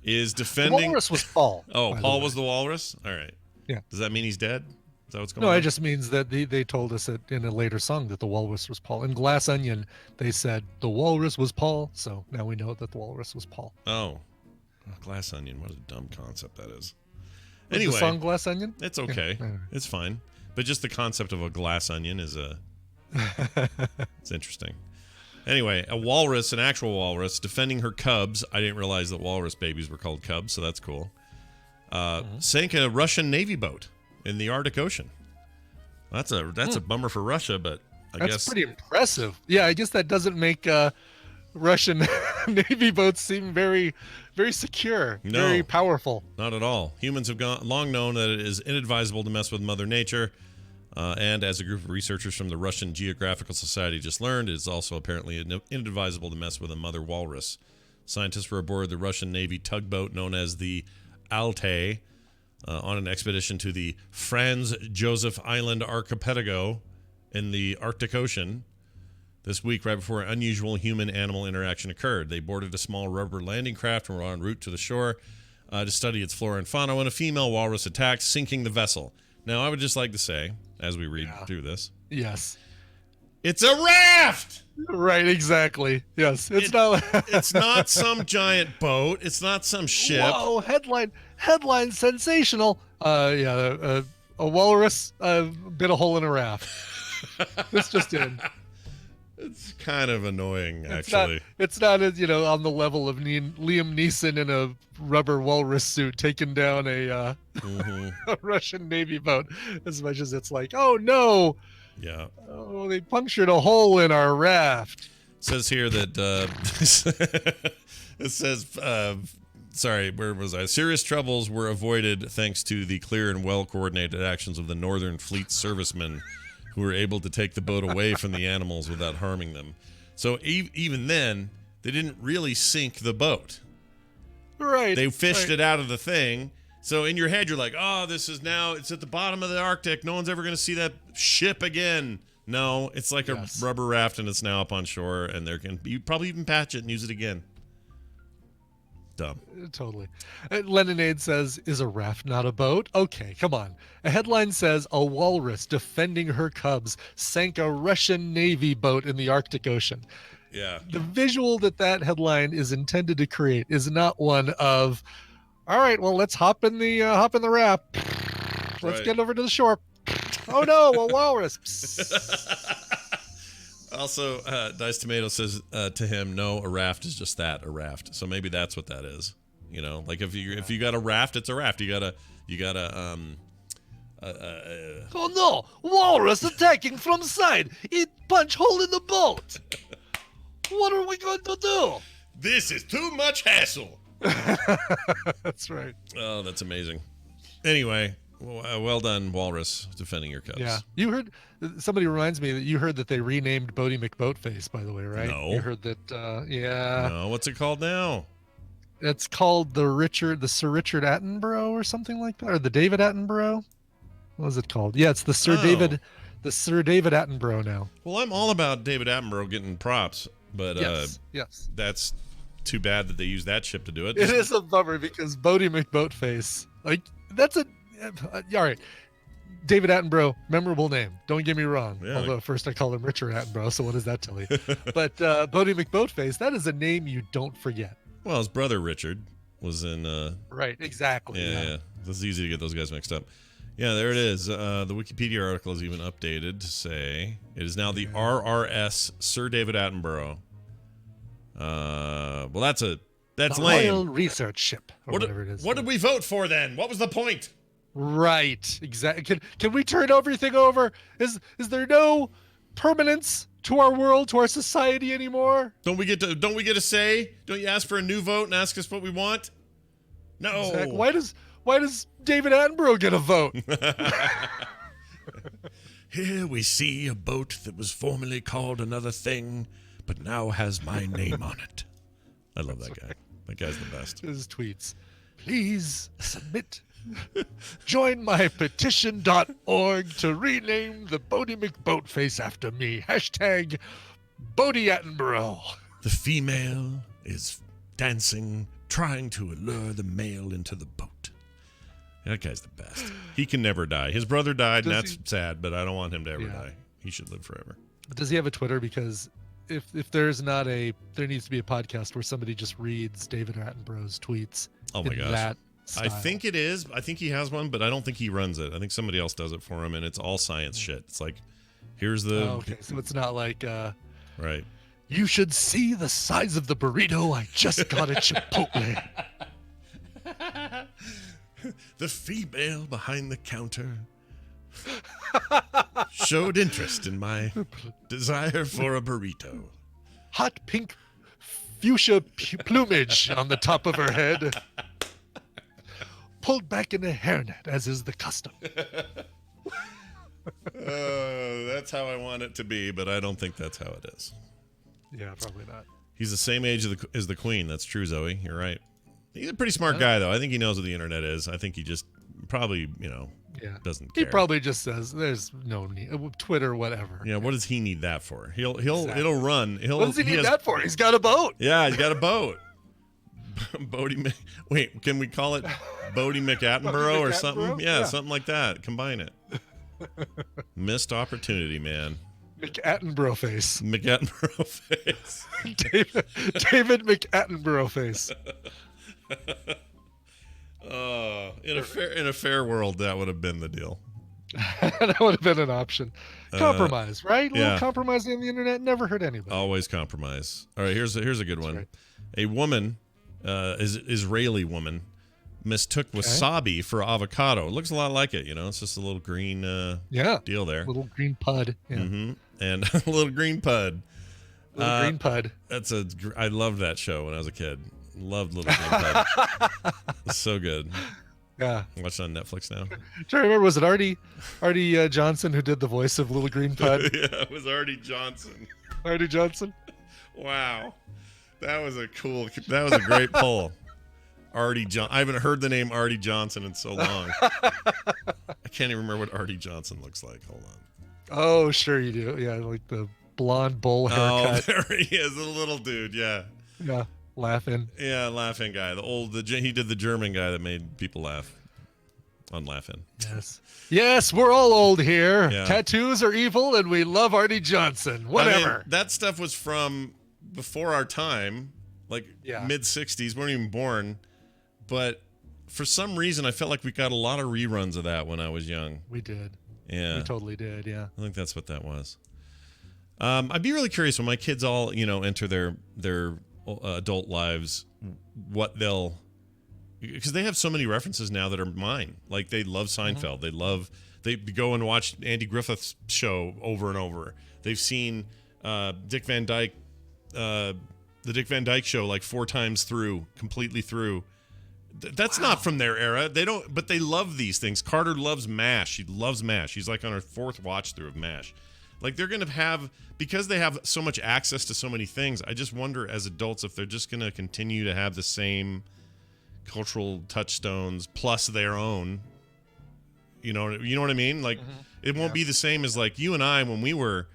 Is defending. The walrus was Paul. Oh, Paul was the walrus? All right. Yeah. Does that mean he's dead? Is that what's going on? No, it just means that they told us that in a later song that the walrus was Paul. In Glass Onion, they said the walrus was Paul, so now we know that the walrus was Paul. Oh. Glass Onion. What a dumb concept that is. Anyway. The song Glass Onion? It's okay. Yeah. It's fine. But just the concept of a glass onion is it's interesting. Anyway, an actual walrus, defending her cubs. I didn't realize that walrus babies were called cubs, so that's cool. Sank a Russian Navy boat in the Arctic Ocean. That's a bummer for Russia, but I guess that's pretty impressive. Yeah, I guess that doesn't make Russian Navy boats seem very, very secure, No. very powerful. Not at all. Humans have long known that it is inadvisable to mess with Mother Nature. And as a group of researchers from the Russian Geographical Society just learned, it is also apparently inadvisable to mess with a mother walrus. Scientists were aboard the Russian Navy tugboat known as the Altay on an expedition to the Franz Joseph Island archipelago in the Arctic Ocean this week, right before an unusual human-animal interaction occurred. They boarded a small rubber landing craft and were en route to the shore to study its flora and fauna when a female walrus attacked, sinking the vessel. Now, I would just like to say, as we read through this, Yes. it's a raft! Right, exactly. Yes. It's not some giant boat. It's not some ship. Whoa, headline sensational. A walrus bit a hole in a raft. This just in. It's kind of annoying, actually. It's not as, on the level of Liam Neeson in a rubber walrus suit taking down a Russian Navy boat, as much as it's like, oh no. Yeah. Oh, they punctured a hole in our raft. It says here that it says, sorry, where was I? Serious troubles were avoided thanks to the clear and well-coordinated actions of the Northern Fleet servicemen who were able to take the boat away from the animals without harming them. So even then, they didn't really sink the boat. Right. They fished it out of the thing. So in your head, you're like, oh, it's at the bottom of the Arctic. No one's ever going to see that ship again. No, it's like a rubber raft, and it's now up on shore, and you probably even patch it and use it again. Dumb. Totally. Leninade says, is a raft not a boat? Okay, come on. A headline says, a walrus defending her cubs sank a Russian Navy boat in the Arctic Ocean. Yeah. The visual that headline is intended to create is not one of, all right, well, let's hop in the raft. Let's get over to the shore. Oh no, a walrus. Also, Dice Tomato says to him, no, a raft is just that, a raft. So maybe that's what that is. Like if you got a raft, it's a raft. You gotta oh no, walrus attacking from side. It punch hole in the boat. What are we going to do? This is too much hassle. That's right. Oh, that's amazing. Anyway, well done, Walrus, defending your cubs. Yeah. You heard, somebody reminds me that you heard that they renamed Bodie McBoatface, by the way, right? No. You heard that, yeah. No, what's it called now? It's called the Sir Richard Attenborough or something like that, or the David Attenborough. What was it called? Yeah, it's the Sir David Attenborough now. Well, I'm all about David Attenborough getting props, but yes. That's too bad that they use that ship to do it. It is a bummer because Bodie McBoatface, like, that's all right. David Attenborough, memorable name. Don't get me wrong. Yeah. Although first I call him Richard Attenborough, so what does that tell you? But Bodie McBoatface, that is a name you don't forget. Well, his brother Richard was in. Right, exactly. Yeah. It's easy to get those guys mixed up. Yeah, there it is. The Wikipedia article is even updated to say it is now the RRS Sir David Attenborough. Well, that's the lame. Royal Research Ship, or whatever it is. What did we vote for then? What was the point? Right, exactly. Can we turn everything over? Is there no permanence to our world, to our society anymore? Don't we get a say? Don't you ask for a new vote and ask us what we want? No. Exactly. Why does David Attenborough get a vote? Here we see a boat that was formerly called another thing, but now has my name on it. I love that guy. That guy's the best. His tweets. Please submit. Join my petition.org to rename the Bodie McBoatface after me. Hashtag Bodie Attenborough. The female is dancing, trying to allure the male into the boat. That guy's the best. He can never die. His brother died, and that's sad, but I don't want him to ever die. He should live forever. Does he have a Twitter? Because if there's not there needs to be a podcast where somebody just reads David Attenborough's tweets. Oh my gosh. That style. I think it is. I think he has one, but I don't think he runs it. I think somebody else does it for him, and it's all science shit. It's like, here's the... Oh, okay, so it's not like... Right. You should see the size of the burrito I just got at Chipotle. The female behind the counter showed interest in my desire for a burrito. Hot pink fuchsia plumage on the top of her head, pulled back in a hairnet, as is the custom. That's how I want it to be, but I don't think that's how it is. Yeah, probably not. He's the same age as the Queen. That's true, Zoe. You're right. He's a pretty smart guy, though. I think he knows what the internet is. I think he just probably, doesn't care. He probably just says, "There's no need." Twitter, whatever. Yeah, what does he need that for? It'll run. What does he need that for? He's got a boat. Yeah, he's got a boat. Wait, can we call it Bodie McAttenborough or something? Yeah, something like that. Combine it. Missed opportunity, man. McAttenborough face. McAttenborough face. David McAttenborough face. In a fair world, that would have been the deal. That would have been an option. Compromise, right? A yeah. little compromising on the internet never hurt anybody. Always compromise. All right, here's a good one. Right. A woman, Israeli woman, mistook wasabi for avocado. It looks a lot like it, It's just a little green deal there. Little green pud. Yeah. Mm-hmm. And a little green pud. Green pud. I loved that show when I was a kid. Loved Little Green Pud. It's so good. Yeah. Watch it on Netflix now. Do you remember, was it Artie Johnson who did the voice of Little Green Pud? Yeah, it was Artie Johnson. Artie Johnson? Wow. That was a great poll. Artie Johnson. I haven't heard the name Artie Johnson in so long. I can't even remember what Artie Johnson looks like. Hold on. Oh, sure you do. Yeah, like the blonde bowl haircut. Oh, there he is, the little dude. Yeah. Yeah, laughing. Yeah, laughing guy. He did the German guy that made people laugh. On laughing. Yes, we're all old here. Yeah. Tattoos are evil, and we love Artie Johnson. Whatever. I mean, that stuff was from before our time, like mid '60s. We weren't even born, but for some reason, I felt like we got a lot of reruns of that when I was young. We did. Yeah, we totally did. Yeah, I think that's what that was. I'd be really curious when my kids all enter their adult lives, what they'll, because they have so many references now that are mine. Like they love Seinfeld. Mm-hmm. They go and watch Andy Griffith's show over and over. They've seen Dick Van Dyke, the Dick Van Dyke Show like 4 times through, completely through. That's not from their era. They don't, but they love these things. Carter loves MASH. She loves MASH. She's like on her 4th watch through of MASH. Like they're going to have, because they have so much access to so many things, I just wonder as adults if they're just going to continue to have the same cultural touchstones plus their own. You know what I mean? Like it won't be the same as like you and I when we were,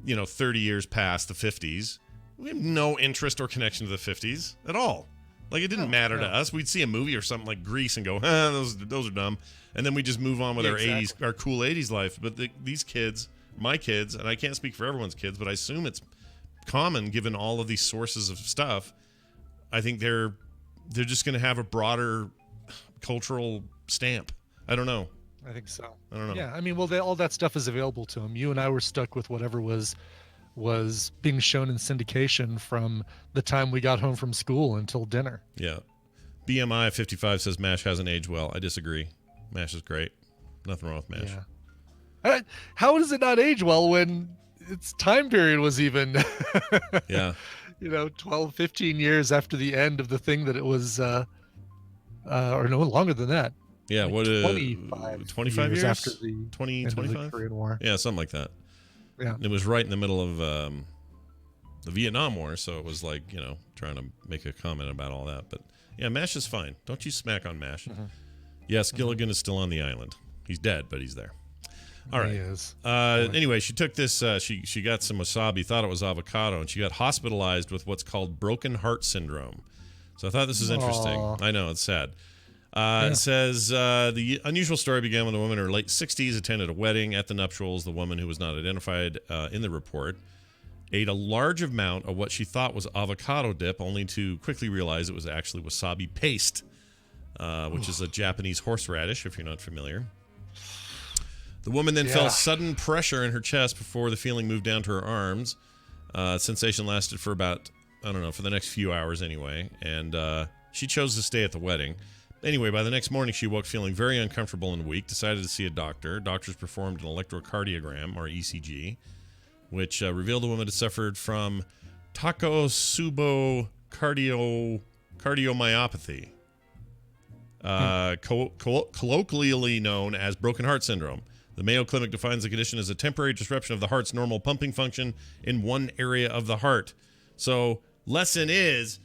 30 years past the 50s. We have no interest or connection to the 50s at all. Like, it didn't matter to us. We'd see a movie or something like Grease and go, those are dumb. And then we just move on with our 80s, our cool 80s life. But these kids, my kids, and I can't speak for everyone's kids, but I assume it's common given all of these sources of stuff. I think they're just going to have a broader cultural stamp. I don't know. I think so. I don't know. Yeah, I mean, well, all that stuff is available to them. You and I were stuck with whatever was being shown in syndication from the time we got home from school until dinner. Yeah. BMI 55 says MASH hasn't aged well. I disagree. MASH is great. Nothing wrong with MASH. Yeah. How does it not age well when its time period was even 12, 15 years after the end of the thing that it was or no longer than that. Yeah, like what 25 years after the 20 end 25 of the Korean War. Yeah, something like that. Yeah. It was right in the middle of the Vietnam War, so it was like, trying to make a comment about all that. But yeah, MASH is fine. Don't you smack on MASH. Mm-hmm. Yes, Gilligan is still on the island. He's dead, but he's there. All right. He is. Anyway, she took this, she got some wasabi, thought it was avocado, and she got hospitalized with what's called broken heart syndrome. So I thought this was interesting. I know, it's sad. It says, the unusual story began when the woman in her late 60s attended a wedding. At the nuptials, the woman, who was not identified in the report, ate a large amount of what she thought was avocado dip, only to quickly realize it was actually wasabi paste, which is a Japanese horseradish, if you're not familiar. The woman then felt sudden pressure in her chest before the feeling moved down to her arms. Sensation lasted for about, for the next few hours anyway, and she chose to stay at the wedding. Anyway, by the next morning, she woke feeling very uncomfortable and weak, decided to see a doctor. Doctors performed an electrocardiogram, or ECG, which revealed the woman had suffered from cardiomyopathy, colloquially known as broken heart syndrome. The Mayo Clinic defines the condition as a temporary disruption of the heart's normal pumping function in one area of the heart. So, lesson is,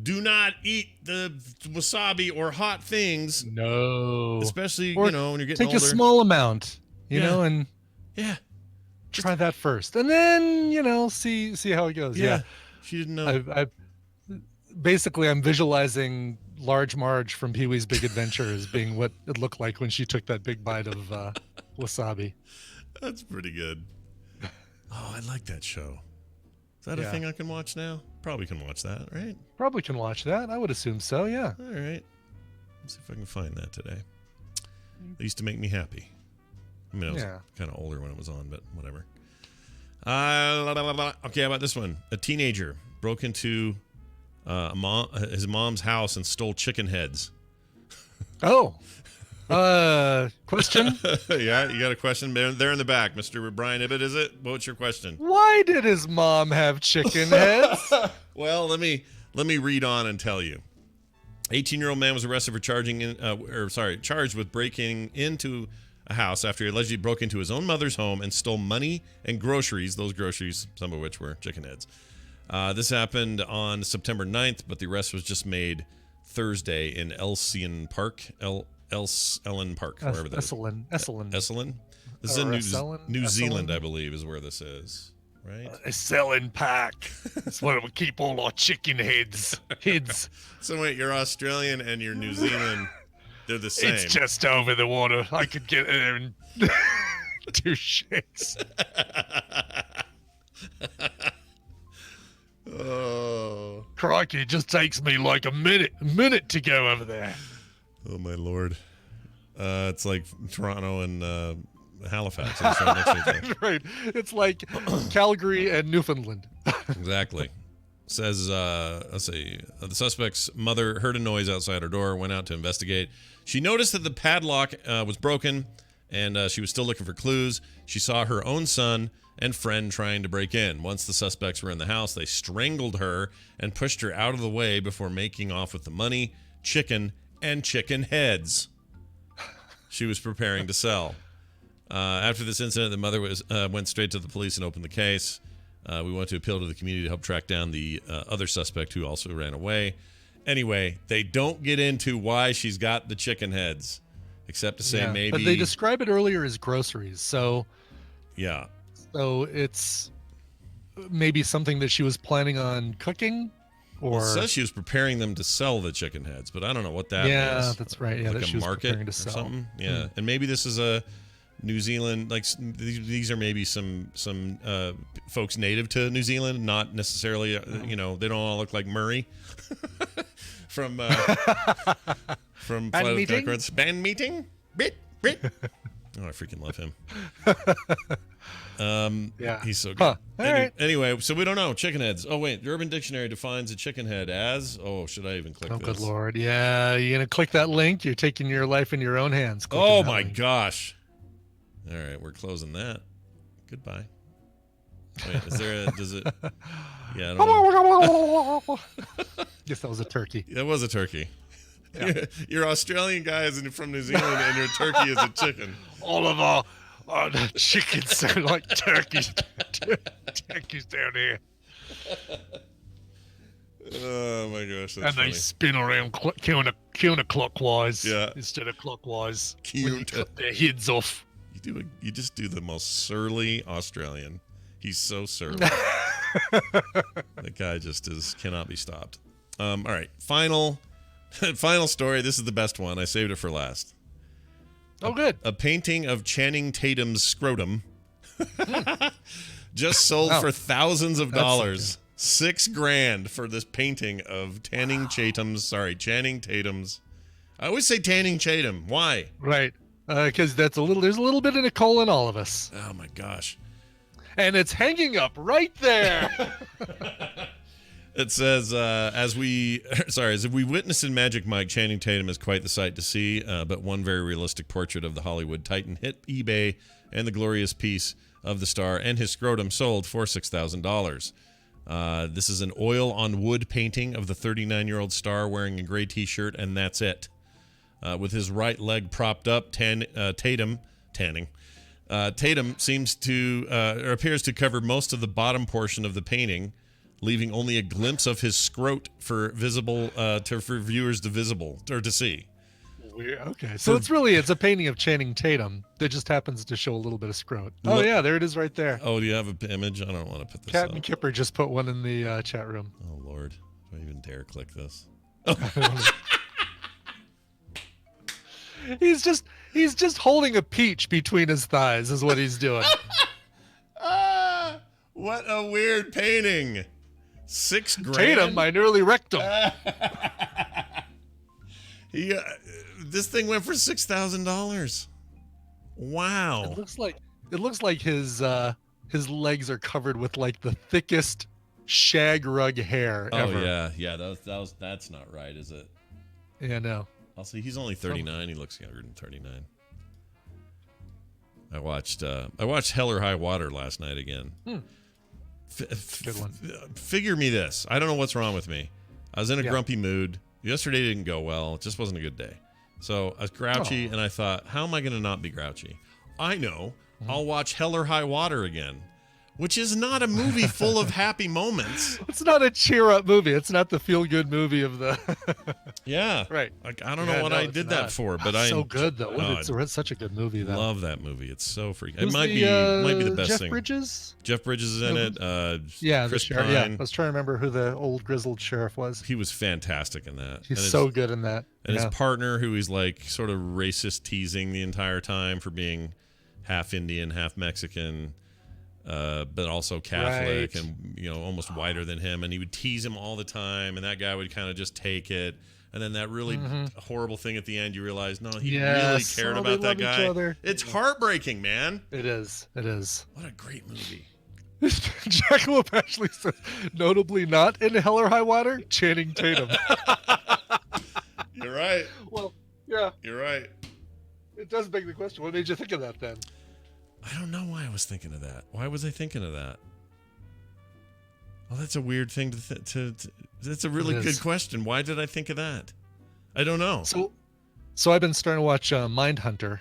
do not eat the wasabi or hot things. No. Especially, or when you're getting older. Take a small amount, and try that first. And then, see how it goes. Yeah. She didn't know. I'm visualizing Large Marge from Pee-wee's Big Adventure as being what it looked like when she took that big bite of wasabi. That's pretty good. Oh, I like that show. Is that a thing I can watch now? Probably can watch that, right? Probably can watch that. I would assume so, yeah. All right. Let's see if I can find that today. It used to make me happy. I mean, I was kind of older when it was on, but whatever. Okay, how about this one? A teenager broke into his mom's house and stole chicken heads. Oh. Question? Yeah, you got a question? There in the back, Mr. Brian Ibbett, is it? What's your question? Why did his mom have chicken heads? Well, let me read on and tell you. 18-year-old man was arrested for charged with breaking into a house after he allegedly broke into his own mother's home and stole money and groceries, those groceries, some of which were chicken heads. This happened on September 9th, but the arrest was just made Thursday in Ellen Park, wherever that is. Esselen? This is in New Zealand, I believe, is where this is, right? Ellen Park. That's where we keep all our chicken heads. So wait, you're Australian and you're New Zealand. They're the same. It's just over the water. I could get there in 2 shakes. Oh. Crikey, it just takes me like a minute to go over there. Oh, my Lord. It's like Toronto and Halifax. Right. It's like Calgary and Newfoundland. Exactly. Says, let's see, the suspect's mother heard a noise outside her door, went out to investigate. She noticed that the padlock was broken, and she was still looking for clues. She saw her own son and friend trying to break in. Once the suspects were in the house, they strangled her and pushed her out of the way before making off with the money, chicken, and chicken heads she was preparing to sell. After this incident, the mother went straight to the police and opened the case. We want to appeal to the community to help track down the other suspect who also ran away. Anyway, they don't get into why she's got the chicken heads, except to say maybe... But they describe it earlier as groceries, so... Yeah. So it's maybe something that she was planning on cooking, or... Well, it says she was preparing them to sell the chicken heads, but I don't know what that is. Yeah, that's right. Yeah, like that a she was market preparing to or sell. something. Yeah, and maybe this is a New Zealand, like these are maybe some folks native to New Zealand, not necessarily, they don't all look like Murray from Flight of the Conchords. Band meeting? Bit. Oh, I freaking love him. Yeah, he's so good. Huh. Right. Anyway, so we don't know. Chicken heads. Oh, wait. The Urban Dictionary defines a chicken head as... Oh, should I even click this? Oh, good Lord. Yeah, you're going to click that link. You're taking your life in your own hands. Oh, my gosh. All right, we're closing that. Goodbye. Wait, is there a... Does it... Yeah, I don't know. Guess that was a turkey. It was a turkey. Yeah. You're Australian guys and you're from New Zealand and your turkey is a chicken. All of our chickens sound like turkeys. Turkeys down here. Oh my gosh, that's and funny. they spin around counterclockwise instead of clockwise. When you cut their heads off. You just do the most surly Australian. He's so surly. The guy just cannot be stopped. All right, final story. This is the best one. I saved it for last. Oh, good. A painting of Channing Tatum's scrotum just sold for thousands of dollars. $6,000 for this painting of Channing Tatum's. I always say Channing Tatum. Why? Right. Because there's a little bit of Nicole in all of us. Oh my gosh. And it's hanging up right there. It says, as we witnessed in Magic Mike, Channing Tatum is quite the sight to see, but one very realistic portrait of the Hollywood Titan hit eBay, and the glorious piece of the star and his scrotum sold for $6,000. This is an oil on wood painting of the 39-year-old star wearing a gray T-shirt, and that's it. With his right leg propped up, Tatum seems to or appears to cover most of the bottom portion of the painting, leaving only a glimpse of his scrot for viewers to see. Okay, so it's a painting of Channing Tatum that just happens to show a little bit of scrot. Oh yeah, there it is right there. Oh, do you have an image? I don't want to put this Captain up. Kipper just put one in the chat room. Oh Lord, do I even dare click this? He's just holding a peach between his thighs is what he's doing. What a weird painting. $6,000. Tatum, my nearly rectum. This thing went for $6,000. Wow. It looks like his legs are covered with like the thickest shag rug hair ever. Oh yeah. That's not right, is it? Yeah, no. I'll see. He's only 39. He looks younger than 39. I watched Hell or High Water last night again. Good one. Figure me this. I don't know what's wrong with me. I was in a grumpy mood. Yesterday didn't go well. It just wasn't a good day. So I was grouchy, and I thought, how am I going to not be grouchy? I know. I'll watch Hell or High Water again, which is not a movie full of happy moments. It's not a cheer-up movie. It's not the feel-good movie of the... Yeah. Right. Like, I don't know what I did that for, but I... so good, though. It's such a good movie, though. Love that movie. It's so freaking... It might be the best thing. Jeff Bridges is in it. Chris Pine. Yeah, I was trying to remember who the old grizzled sheriff was. He was fantastic in that. He's so good in that. And his partner, who he's like sort of racist teasing the entire time for being half Indian, half Mexican, but also Catholic, and almost whiter than him, and he would tease him all the time, and that guy would kind of just take it. And then that really horrible thing at the end, you realize, no, he really cared about that guy. It's heartbreaking, man. It is. What a great movie. Jackalope Ashley says, notably not in Hell or High Water, Channing Tatum. You're right. Well, yeah. You're right. It does beg the question. What made you think of that then? I don't know why I was thinking of that. Why was I thinking of that? Well, that's a weird thing to that's a really good question. Why did I think of that? I don't know. So I've been starting to watch Mindhunter,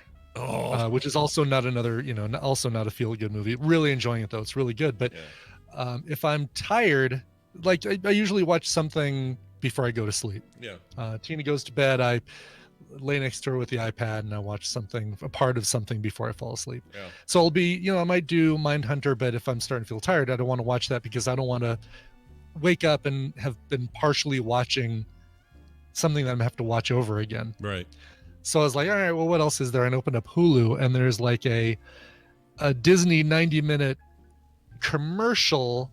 which is also not another, also not a feel-good movie. Really enjoying it though. It's really good. But if I'm tired, like I usually watch something before I go to sleep. Yeah. Tina goes to bed. I lay next to her with the iPad and I watch a part of something before I fall asleep. Yeah. So I'll be, I might do Mindhunter, but if I'm starting to feel tired, I don't want to watch that because I don't want to wake up and have been partially watching something that I'm have to watch over again. Right. So I was like, all right, well, what else is there? And I opened up Hulu and there's like a Disney 90-minute commercial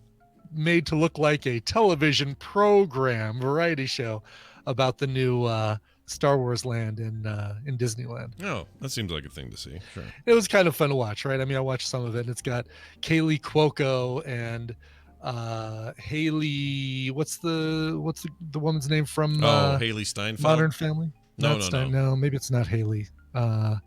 made to look like a television program, variety show about the new Star Wars land in Disneyland. Oh, that seems like a thing to see. Sure. It was kind of fun to watch, right? I mean, I watched some of it and it's got Kaylee Cuoco and Haley, what's the woman's name from Haley Steinfeld? Modern Family? No. Maybe it's not Haley. I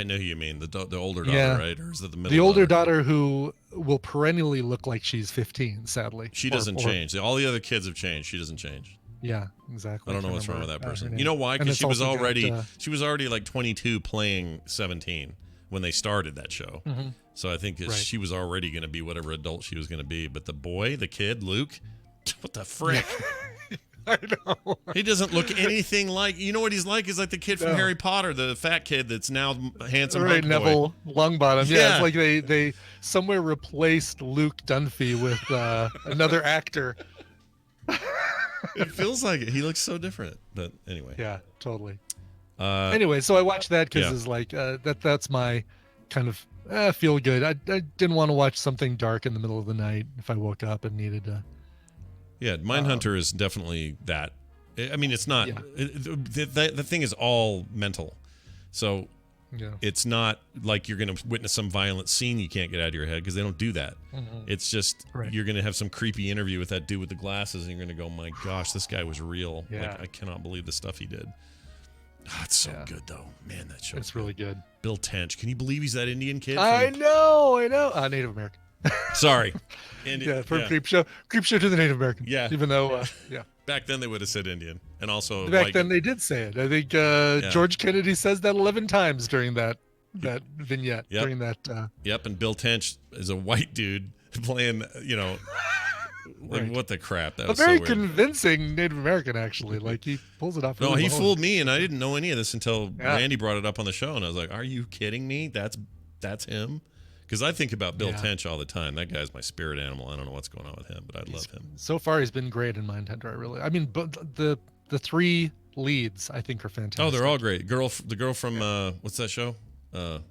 know who you mean. The older daughter, right? Or is it the middle? The older daughter who will perennially look like she's 15, sadly. She doesn't change. All the other kids have changed. She doesn't change. Yeah, exactly. I don't know what's wrong with that person. You know why? Because she was already like 22 playing 17 when they started that show. Mm-hmm. So I think she was already going to be whatever adult she was going to be. But the kid, Luke, what the frick? I know. He doesn't look anything like. You know what he's like? He's like the kid from Harry Potter, the fat kid that's now handsome. Right, Neville Longbottom. Yeah, it's like they somewhere replaced Luke Dunphy with another actor. It feels like it. He looks so different. But anyway. Yeah, totally. Anyway, so I watched that because it's like that's my kind of feel good. I didn't want to watch something dark in the middle of the night if I woke up and needed to. Yeah, Mindhunter is definitely that. I mean, it's not. Yeah. The thing is all mental. So it's not like you're going to witness some violent scene you can't get out of your head because they don't do that. Mm-hmm. It's just you're going to have some creepy interview with that dude with the glasses and you're going to go, my gosh, this guy was real. Yeah. Like, I cannot believe the stuff he did. Oh, it's so good, though. Man, that show. It's really good. Bill Tench. Can you believe he's that Indian kid? I know. Native American. Sorry. from Creep Show to the Native American. Yeah. Even though, Back then they would have said Indian, and also back then they did say it. I think George Kennedy says that 11 times during that vignette. Yep. During that. Yep, and Bill Tench is a white dude playing, Right. what the crap? That A was very so weird. convincing Native American, actually. Like, he pulls it off. No, really he well. fooled me, and I didn't know any of this until Yeah. Randy brought it up on the show, and I was like, "Are you kidding me? That's him." Because I think about Bill Tench all the time. That guy's my spirit animal. I don't know what's going on with him, but I love him. So far, he's been great in Mindhunter. But the three leads, I think, are fantastic. Oh, they're all great. The girl from what's that show? The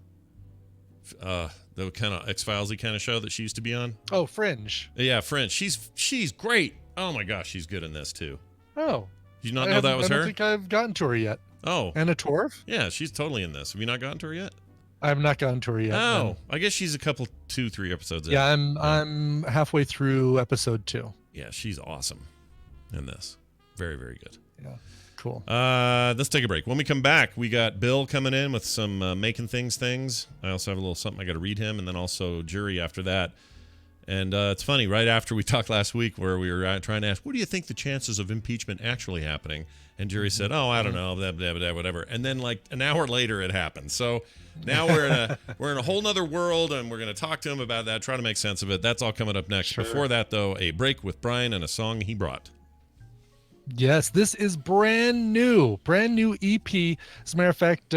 kind of X-Filesy kind of show that she used to be on. Oh, Fringe. Yeah, Fringe. She's great. Oh my gosh, she's good in this too. Oh, Did you not know that was I her? don't think I've gotten to her yet. Oh, Anna Torv? yeah, she's totally in this. Have you not gotten to her yet? I have not gotten to her yet. Oh, I guess she's a couple, 2-3 episodes in. Yeah, I'm halfway through episode 2. Yeah, she's awesome in this. Very, very good. Yeah, cool. Let's take a break. When we come back, we got Bill coming in with some making things. I also have a little something I got to read him, and then also jury after that. And it's funny, right after we talked last week where we were trying to ask, what do you think the chances of impeachment actually happening? And jury said, oh, I don't know, blah, blah, blah, whatever. And then like an hour later, it happened. So now we're in a whole nother world, and we're going to talk to him about that, try to make sense of it. That's all coming up next. Sure. Before that, though, a break with Brian and a song he brought. Yes, this is brand new EP. As a matter of fact,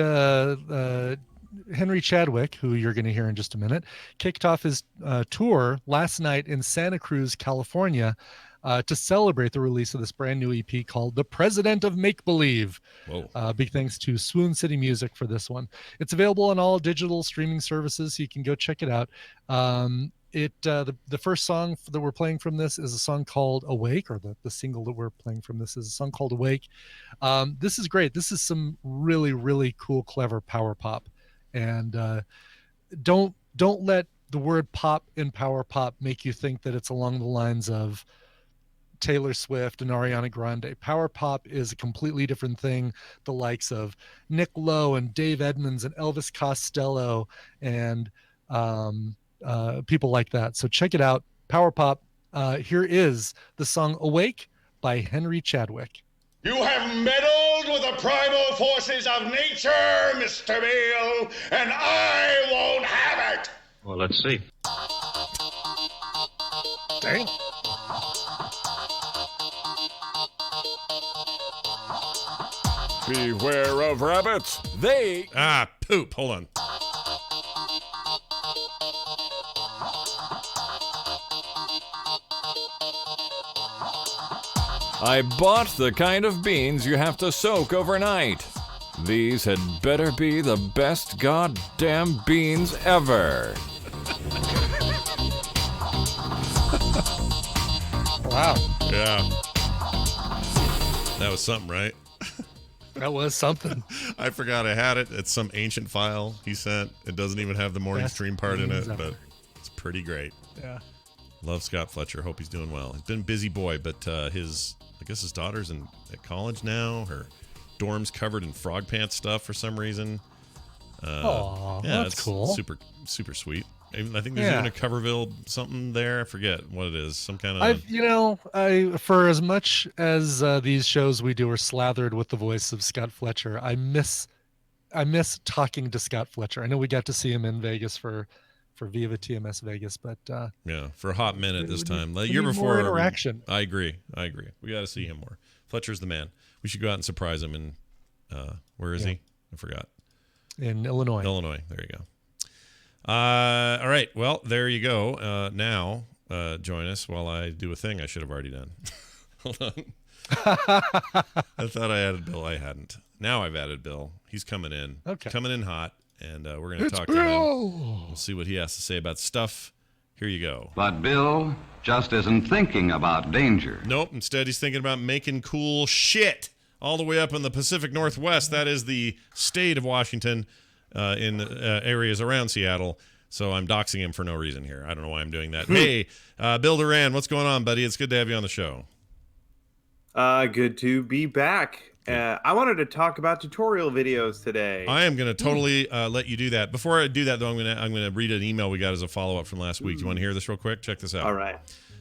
Henry Chadwick, who you're going to hear in just a minute, kicked off his tour last night in Santa Cruz, California, to celebrate the release of this brand new EP called The President of Make Believe. Whoa. Big thanks to Swoon City Music for this one. It's available on all digital streaming services, so you can go check it out. The first song that we're playing from this is a song called Awake, or the single that we're playing from this is a song called Awake. This is great. This is some really, really cool, clever power pop. And don't let the word pop in power pop make you think that it's along the lines of Taylor Swift and Ariana Grande. Power pop is a completely different thing. The likes of Nick Lowe and Dave Edmunds and Elvis Costello and people like that. So check it out. Power pop. Here is the song Awake by Henry Chadwick. You have meddled with the primal forces of nature, Mr. Beale, and I won't have it! Well, let's see. Dang. Beware of rabbits. They Poop. Hold on. I bought the kind of beans you have to soak overnight. These had better be the best goddamn beans ever. Wow. Yeah. That was something, right? That was something. I forgot I had it. It's some ancient file he sent. It doesn't even have the morning Best stream part in it, beans but ever. it's pretty great. Yeah. Love Scott Fletcher. Hope he's doing well. He's been a busy boy, but I guess his daughter's at college now. Her dorm's covered in frog pants stuff for some reason. Aw, yeah, that's it's cool. super, super sweet. I think there's even a Coverville something there. I forget what it is. Some kind of. For as much as these shows we do are slathered with the voice of Scott Fletcher, I miss talking to Scott Fletcher. I know we got to see him in Vegas for Viva TMS Vegas, but yeah, for a hot minute this time. The we year need before, more interaction. I agree. We got to see him more. Fletcher's the man. We should go out and surprise him. And where is he? I forgot. In Illinois. There you go. All right. Well, there you go. Now, join us while I do a thing I should have already done. Hold on. I thought I added Bill. I hadn't. Now I've added Bill. He's coming in. Okay. Coming in hot. And we're going to talk to him. We'll see what he has to say about stuff. Here you go. But Bill just isn't thinking about danger. Nope. Instead, he's thinking about making cool shit all the way up in the Pacific Northwest. That is the state of Washington in areas around Seattle. So I'm doxing him for no reason here. I don't know why I'm doing that. Hey, Bill Duran, what's going on, buddy? It's good to have you on the show. Good to be back. I wanted to talk about tutorial videos today. I am going to totally let you do that. Before I do that, though, I'm going to read an email we got as a follow up from last week. Do you want to hear this real quick? Check this out. All right.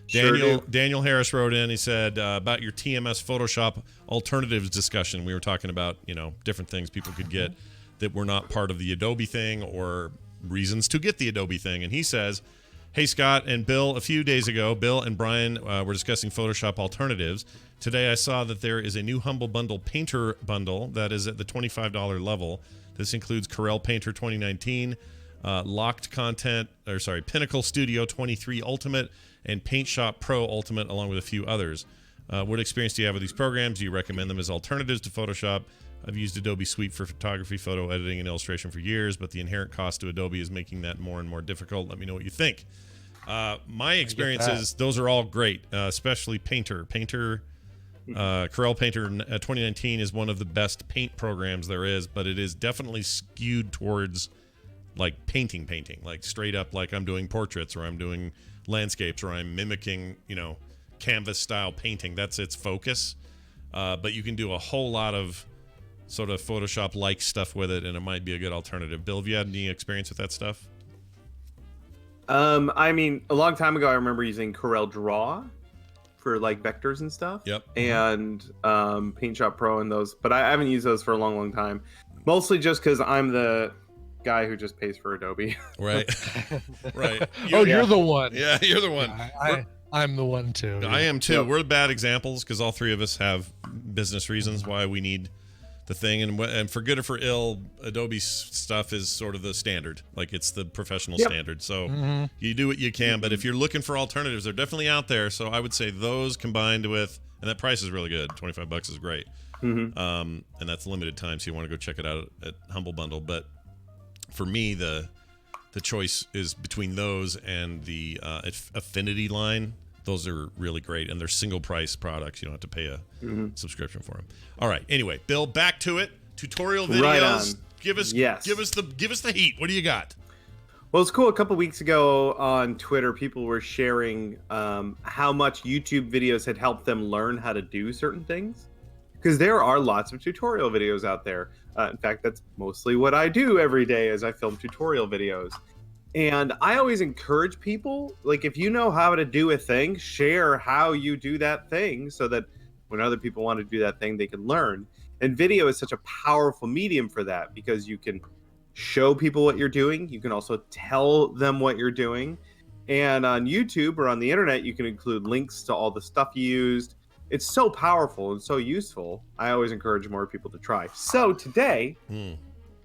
Daniel Harris wrote in. He said about your TMS Photoshop alternatives discussion. We were talking about different things people could get that were not part of the Adobe thing or reasons to get the Adobe thing. And he says, "Hey Scott and Bill, a few days ago, Bill and Brian were discussing Photoshop alternatives. Today I saw that there is a new Humble Bundle Painter bundle that is at the $25 level. This includes Corel Painter 2019, Locked Content, Pinnacle Studio 23 Ultimate, and Paint Shop Pro Ultimate, along with a few others. What experience do you have with these programs? Do you recommend them as alternatives to Photoshop? I've used Adobe Suite for photography, photo editing, and illustration for years, but the inherent cost to Adobe is making that more and more difficult. Let me know what you think." My experience is those are all great, especially Painter. Corel Painter 2019 is one of the best paint programs there is, but it is definitely skewed towards like painting, like straight up like I'm doing portraits or I'm doing landscapes or I'm mimicking, canvas style painting. That's its focus. But you can do a whole lot of sort of Photoshop-like stuff with it, and it might be a good alternative. Bill, have you had any experience with that stuff? I mean, a long time ago, I remember using Corel Draw for like vectors and stuff. Yep. And Paint Shop Pro and those, but I haven't used those for a long time. Mostly just because I'm the guy who just pays for Adobe. Right. Right. You're the one. Yeah, you're the one. I'm the one too. I am too. Yep. We're bad examples because all three of us have business reasons why we need the thing, and for good or for ill, Adobe stuff is sort of the standard. Like it's the professional standard. So you do what you can, but if you're looking for alternatives, they're definitely out there. So I would say those combined with, and that price is really good. $25 is great. And that's limited time, so you want to go check it out at Humble Bundle. But for me, the choice is between those and the Affinity line. Those are really great, and they're single price products. You don't have to pay a subscription for them. All right. Anyway, Bill, back to it. Tutorial videos. Right on. Give us the heat. What do you got? Well, it's cool. A couple weeks ago on Twitter, people were sharing how much YouTube videos had helped them learn how to do certain things. Because there are lots of tutorial videos out there. In fact, that's mostly what I do every day as I film tutorial videos. And I always encourage people, like, if you know how to do a thing, share how you do that thing so that when other people want to do that thing, they can learn. And video is such a powerful medium for that because you can show people what you're doing. You can also tell them what you're doing. And on YouTube or on the internet, you can include links to all the stuff you used. It's so powerful and so useful. I always encourage more people to try. So today,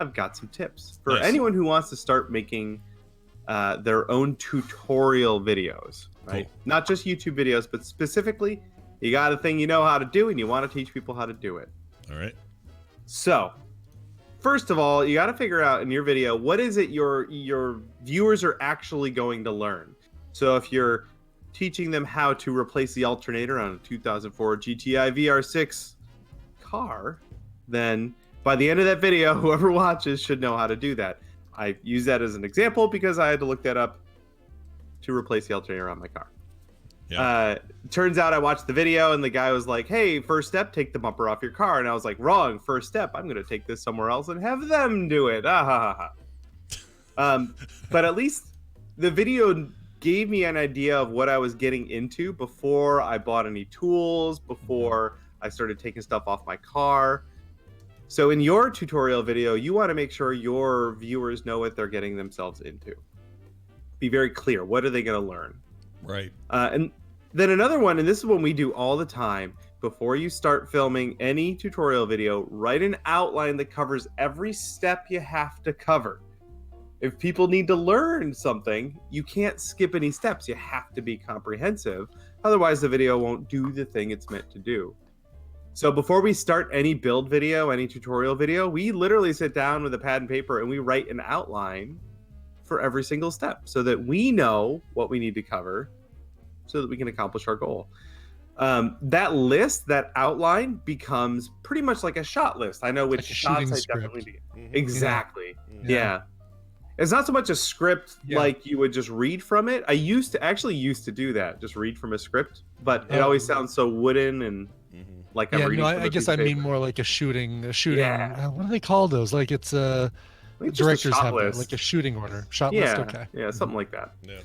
I've got some tips for anyone who wants to start making their own tutorial videos, right? Cool. Not just YouTube videos, but specifically, you got a thing you know how to do and you want to teach people how to do it. All right. So, first of all, you got to figure out in your video, what is it your viewers are actually going to learn? So if you're teaching them how to replace the alternator on a 2004 GTI VR6 car, then by the end of that video, whoever watches should know how to do that. I use that as an example because I had to look that up to replace the alternator on my car. Yeah. Turns out I watched the video and the guy was like, "Hey, first step, take the bumper off your car." And I was like, "Wrong. First step, I'm going to take this somewhere else and have them do it." But at least the video gave me an idea of what I was getting into before I bought any tools, before I started taking stuff off my car. So in your tutorial video, you want to make sure your viewers know what they're getting themselves into. Be very clear. What are they going to learn? Right. And then another one, and this is one we do all the time, before you start filming any tutorial video, write an outline that covers every step you have to cover. If people need to learn something, you can't skip any steps. You have to be comprehensive. Otherwise, the video won't do the thing it's meant to do. So before we start any build video, any tutorial video, we literally sit down with a pad and paper and we write an outline for every single step so that we know what we need to cover so that we can accomplish our goal. That list, that outline becomes pretty much like a shot list. I know which shots I definitely do. Exactly. Yeah. It's not so much a script like you would just read from it. I used to do that, just read from a script, but it always sounds so wooden and Like Yeah, I'm reading. no, from I a guess piece I of mean paper. more like a shooting. Yeah. What do they call those? Like it's I think just a directors shot have that, list. like a shooting order, shot list. Okay. Yeah, something like that. Yeah.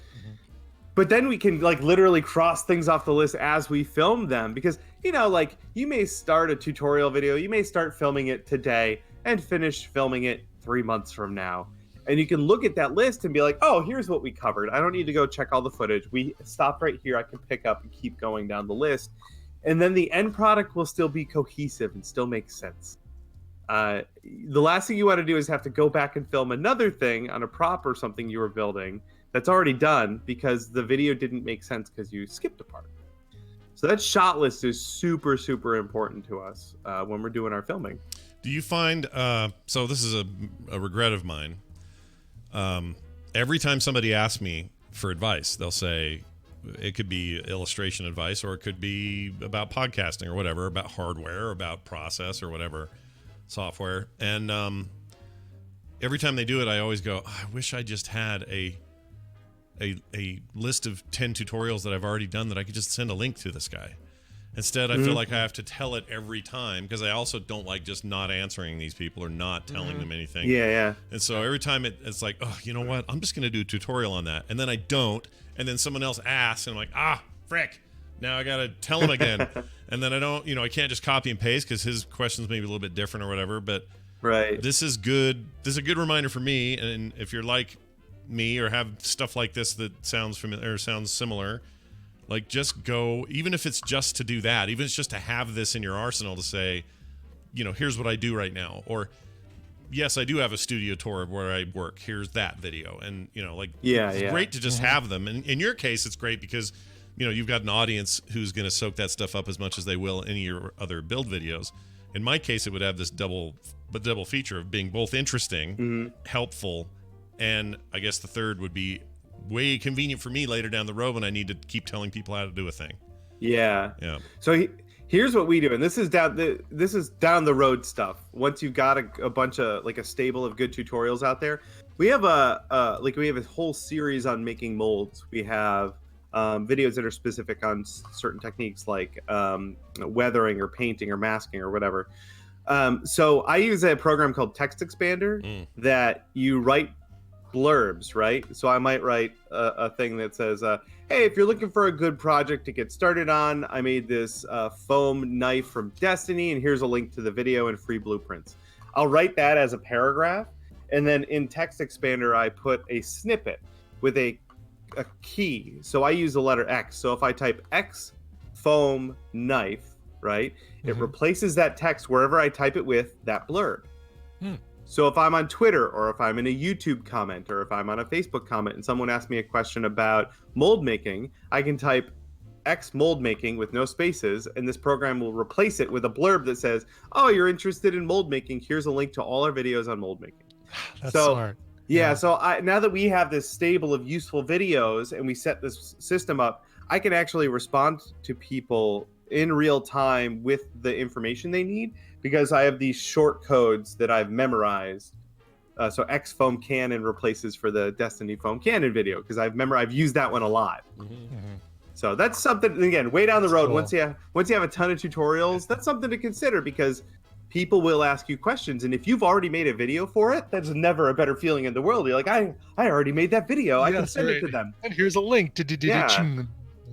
But then we can like literally cross things off the list as we film them, because like you may start a tutorial video, you may start filming it today and finish filming it 3 months from now. And you can look at that list and be like, oh, here's what we covered. I don't need to go check all the footage. We stopped right here. I can pick up and keep going down the list. And then the end product will still be cohesive and still make sense. The last thing you want to do is have to go back and film another thing on a prop or something you were building that's already done because the video didn't make sense because you skipped a part. So that shot list is super, super important to us when we're doing our filming. Do you find, so this is a regret of mine. Every time somebody asks me for advice, they'll say it could be illustration advice, or it could be about podcasting or whatever, about hardware, or about process or whatever software. And every time they do it, I always go, I wish I just had a list of 10 tutorials that I've already done that I could just send a link to this guy. Instead, I feel like I have to tell it every time, because I also don't like just not answering these people or not telling them anything. Yeah. And so every time it's like, oh, you know what? I'm just going to do a tutorial on that. And then I don't. And then someone else asks, and I'm like, frick. Now I got to tell him again. And then I don't, I can't just copy and paste because his questions may be a little bit different or whatever. But right. This is good. This is a good reminder for me. And if you're like me or have stuff like this that sounds familiar or sounds similar, like just go, even if it's just to do that, even if it's just to have this in your arsenal to say, here's what I do right now. Or, yes, I do have a studio tour of where I work. Here's that video. And, it's great to just have them. And in your case, it's great because, you've got an audience who's going to soak that stuff up as much as they will any of your other build videos. In my case, it would have this double feature of being both interesting, helpful, and I guess the third would be way convenient for me later down the road when I need to keep telling people how to do a thing. Yeah. So here's what we do, and this is down the road stuff. Once you've got a bunch of like a stable of good tutorials out there, we have a whole series on making molds. We have videos that are specific on certain techniques like weathering or painting or masking or whatever. So I use a program called Text Expander that you write blurbs, right? So I might write a thing that says, hey, if you're looking for a good project to get started on, I made this foam knife from Destiny, and here's a link to the video and free blueprints. I'll write that as a paragraph, and then in Text Expander, I put a snippet with a key. So I use the letter X. So if I type X foam knife, right, it replaces that text wherever I type it with that blurb. So if I'm on Twitter, or if I'm in a YouTube comment, or if I'm on a Facebook comment and someone asks me a question about mold making, I can type X mold making with no spaces, and this program will replace it with a blurb that says, oh, you're interested in mold making, here's a link to all our videos on mold making. That's smart. Yeah, so now that we have this stable of useful videos and we set this system up, I can actually respond to people in real time with the information they need, because I have these short codes that I've memorized. So X foam cannon replaces for the Destiny foam cannon video, because I've used that one a lot. So that's something, again, way down the road. Cool. Once you have a ton of tutorials, that's something to consider, because people will ask you questions, and if you've already made a video for it, that's never a better feeling in the world. You're like, I already made that video. I can send it to them. And here's a link.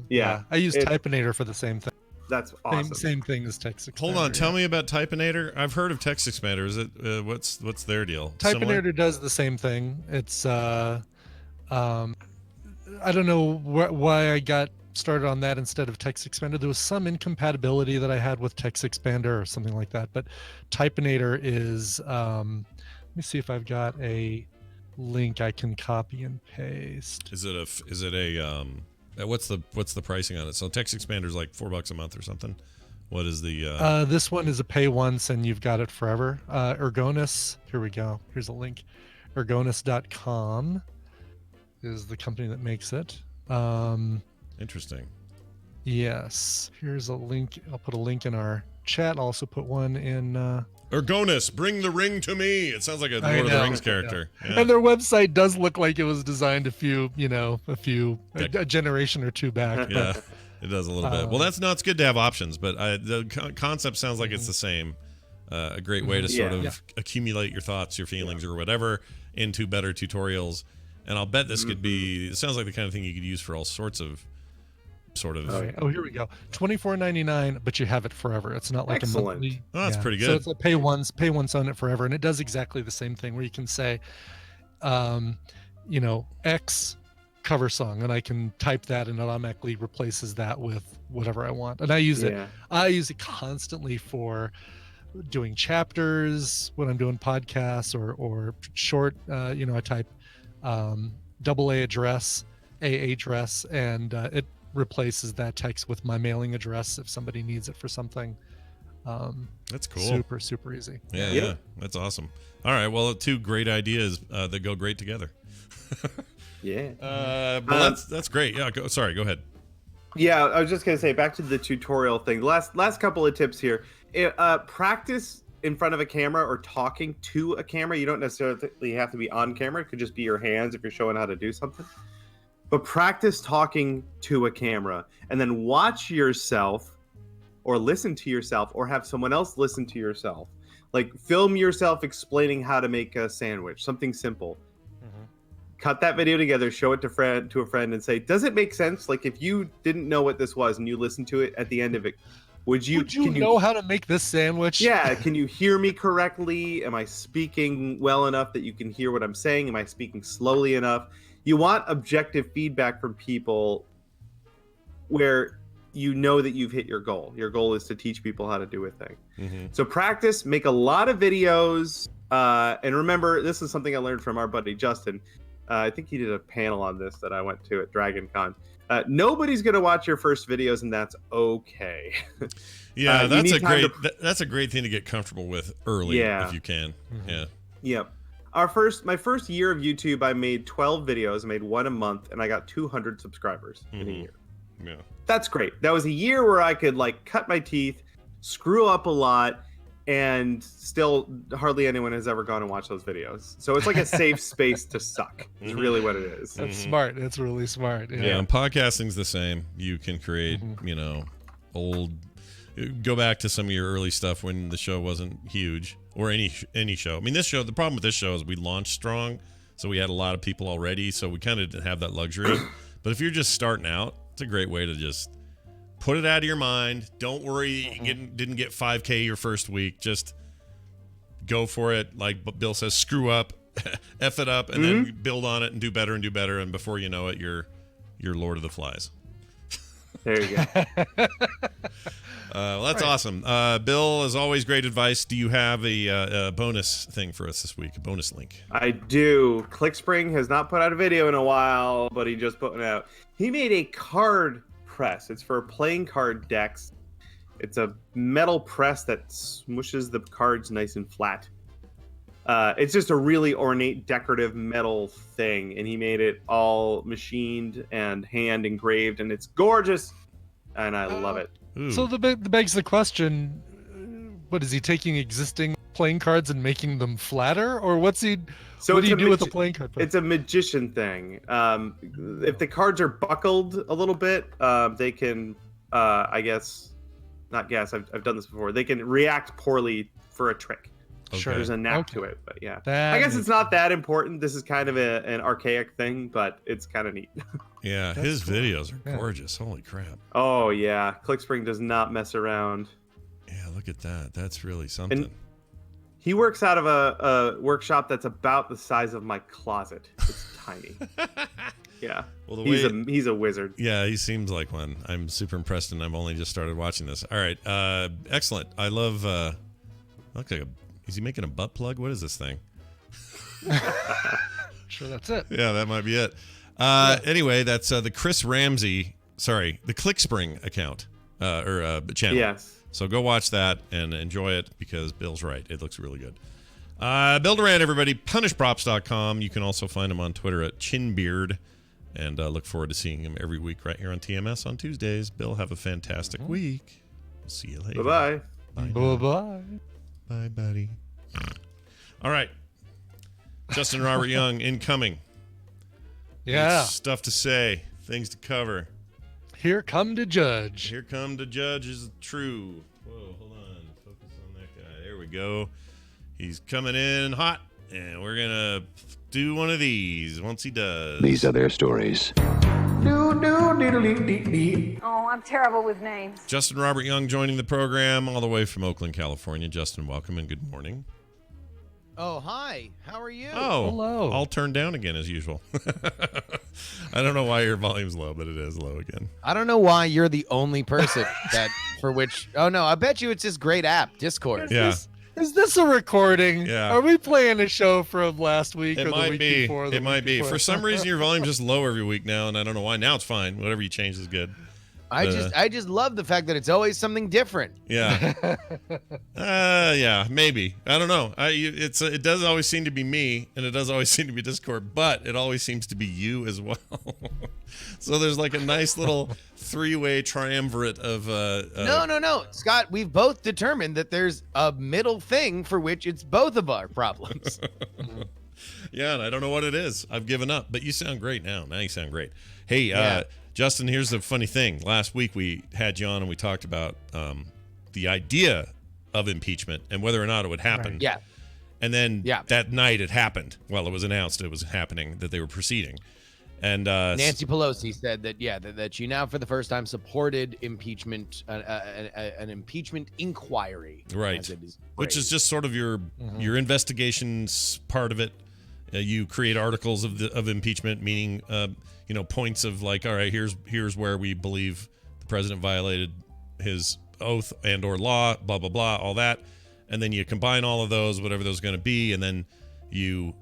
Yeah. I use Typinator for the same thing. That's awesome. Same thing as Text Expander. Hold on, tell me about Typinator. I've heard of Text Expander. Is it what's their deal? Typinator does the same thing. It's I don't know why I got started on that instead of Text Expander. There was some incompatibility that I had with Text Expander or something like that. But Typinator is let me see if I've got a link I can copy and paste. Is it a what's the pricing on it? So Text Expander is like $4 a month or something. What is the this one is a pay once and you've got it forever. Ergonis, here we go. Here's a link. Ergonis.com is the company that makes it. Interesting. Yes. Here's a link. I'll put a link in our chat. I'll also put one in Ergonis, bring the ring to me. It sounds like a Lord of the Rings character. Yeah. And their website does look like it was designed a generation or two back. Yeah. It does a little bit. Well, it's good to have options, but the concept sounds like it's the same. A great way to sort of accumulate your thoughts, your feelings, or whatever into better tutorials. And I'll bet this could be. It sounds like the kind of thing you could use for all sorts of sort of. Oh, here we go. $24.99, but you have it forever. It's not like a monthly. Oh, that's pretty good. So it's like pay once, own it forever, and it does exactly the same thing where you can say, X cover song, and I can type that, and it automatically replaces that with whatever I want. And I use it. I use it constantly for doing chapters when I'm doing podcasts or short. I type AA address, and it replaces that text with my mailing address if somebody needs it for something. That's cool. Super, super easy. Yeah. That's awesome. All right. Well, 2 great ideas that go great together. But that's great. Yeah. Go ahead. Yeah, I was just gonna say, back to the tutorial thing. Last couple of tips here. Practice in front of a camera or talking to a camera. You don't necessarily have to be on camera. It could just be your hands if you're showing how to do something. But practice talking to a camera, and then watch yourself or listen to yourself or have someone else listen to yourself. Like, film yourself explaining how to make a sandwich, something simple. Cut that video together, show it to a friend, and say, does it make sense? Like, if you didn't know what this was and you listen to it at the end of it, would you know how to make this sandwich? Yeah. Can you hear me correctly? Am I speaking well enough that you can hear what I'm saying? Am I speaking slowly enough? You want objective feedback from people where you know that you've hit your goal. Your goal is to teach people how to do a thing. So practice, make a lot of videos. And remember, this is something I learned from our buddy Justin. I think he did a panel on this that I went to at Dragon Con. Nobody's going to watch your first videos, and that's okay. Yeah, that's a great thing to get comfortable with early if you can. Yep. My first year of YouTube, I made 12 videos. I made one a month, and I got 200 subscribers in a year. Yeah. That's great. That was a year where I could cut my teeth, screw up a lot, and still hardly anyone has ever gone and watched those videos. So it's like a safe space to suck. Is really what it is. That's smart. That's really smart. Yeah, and podcasting's the same. You can create, go back to some of your early stuff when the show wasn't huge, or any show. I mean, this show, the problem with this show is we launched strong, so we had a lot of people already, so we kind of didn't have that luxury. But if you're just starting out, it's a great way to just put it out of your mind. Don't worry you didn't get 5K your first week. Just go for it. Like Bill says, screw up, F it up, and then build on it and do better. And before you know it, you're Lord of the Flies. There you go. Well, that's awesome. Bill, as always, great advice. Do you have a bonus thing for us this week? A bonus link? I do. ClickSpring has not put out a video in a while, but he just put one out. He made a card press. It's for playing card decks. It's a metal press that smushes the cards nice and flat. It's just a really ornate decorative metal thing, and he made it all machined and hand engraved, and it's gorgeous, and I love it. So the begs the question, what is he taking existing playing cards and making them flatter, or what do you do with the playing card press? It's a magician thing. If the cards are buckled a little bit, they can I've done this before, they can react poorly for a trick. Sure. There's a knack to it, but yeah. I guess it's not that important. This is kind of an archaic thing, but it's kind of neat. Yeah, his videos are gorgeous. Holy crap. Oh, yeah. ClickSpring does not mess around. Yeah, look at that. That's really something. And he works out of a workshop that's about the size of my closet. It's tiny. Yeah. Well, he's a wizard. Yeah, he seems like one. I'm super impressed, and I've only just started watching this. All right. Excellent. I love... looks like is he making a butt plug? What is this thing? Sure, that's it. Yeah, that might be it. Anyway, that's the ClickSpring account or channel. Yes. So go watch that and enjoy it because Bill's right. It looks really good. Bill Durant, everybody. PunishProps.com. You can also find him on Twitter at Chinbeard. And look forward to seeing him every week right here on TMS on Tuesdays. Bill, have a fantastic week. See you later. Bye-bye. Bye-bye. Bye, buddy. All right. Justin Robert Young incoming. Yeah. Stuff to say, things to cover. Here come the judge. Here come the judge is true. Whoa, hold on. Focus on that guy. There we go. He's coming in hot, and we're going to do one of these once he does. These are their stories. Oh, I'm terrible with names. Justin Robert Young joining the program all the way from Oakland, California. Justin, welcome and good morning. Oh, hi. How are you? Oh, hello. All turned down again as usual. I don't know why your volume's low, but it is low again. I don't know why you're the only person for which. Oh, no. I bet you it's this great app, Discord. Yeah. Is this a recording? Yeah. Are we playing a show from last week It or the might week be. before? It might be. For some reason, your volume's just low every week now, and I don't know why. Now it's fine. Whatever you change is good. I just love the fact that it's always something different. Yeah. Yeah, maybe. I don't know. It does always seem to be me, and it does always seem to be Discord, but it always seems to be you as well. So there's like a nice little three-way triumvirate of. No, Scott. We've both determined that there's a middle thing for which it's both of our problems. Yeah, and I don't know what it is. I've given up, but you sound great now. Now you sound great. Hey, Justin, here's the funny thing. Last week we had you on and we talked about the idea of impeachment and whether or not it would happen. Right. Yeah. And then that night it happened. Well, it was announced it was happening, that they were proceeding. And Nancy Pelosi said that she now for the first time supported impeachment, an impeachment inquiry. Right. Which is just sort of your investigations part of it. You create articles of impeachment, meaning points of like, all right, here's where we believe the president violated his oath and or law, blah blah blah, all that, and then you combine all of those, whatever those are going to be, and then you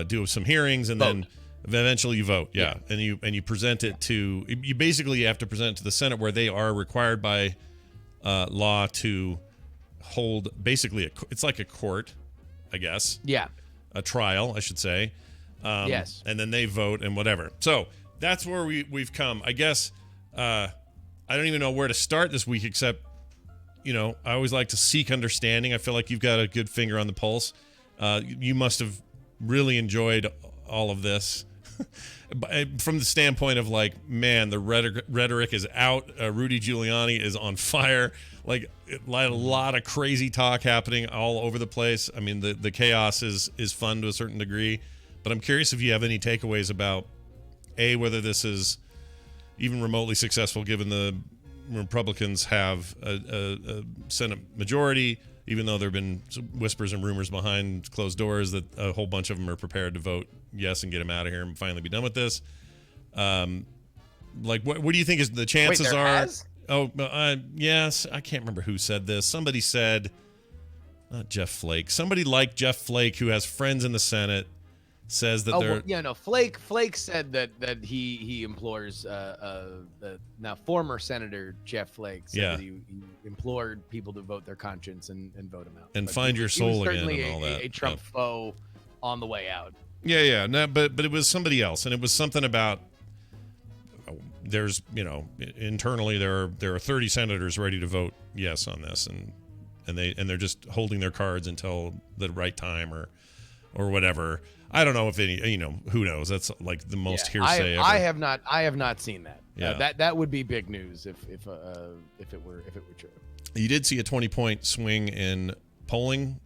do some hearings, and then eventually you vote. And you present it to, you basically have to present it to the Senate, where they are required by law to hold basically it's like a court, I guess. Yeah. A trial, I should say. Yes. And then they vote and whatever. So that's where we've come. I guess I don't even know where to start this week, except, I always like to seek understanding. I feel like you've got a good finger on the pulse. You must have really enjoyed all of this from the standpoint of like, man, the rhetoric is out. Rudy Giuliani is on fire. Like a lot of crazy talk happening all over the place. I mean, the chaos is fun to a certain degree, but I'm curious if you have any takeaways about whether this is even remotely successful, given the Republicans have a Senate majority, even though there have been whispers and rumors behind closed doors that a whole bunch of them are prepared to vote yes and get him out of here and finally be done with this. Like, what do you think is the chances are? Oh, yes. I can't remember who said this. Somebody said, not Jeff Flake. Somebody like Jeff Flake, who has friends in the Senate, says that Flake said that he implores now former Senator Jeff Flake said that he implored people to vote their conscience and vote him out and find your soul again and all that. A Trump foe on the way out. Yeah. No, but it was somebody else, and it was something about there's internally there are 30 senators ready to vote yes on this, and they're just holding their cards until the right time or whatever. I don't know if any, who knows? That's like the most hearsay ever. I have not seen that. Yeah. That would be big news if it were true. You did see a 20-point swing in polling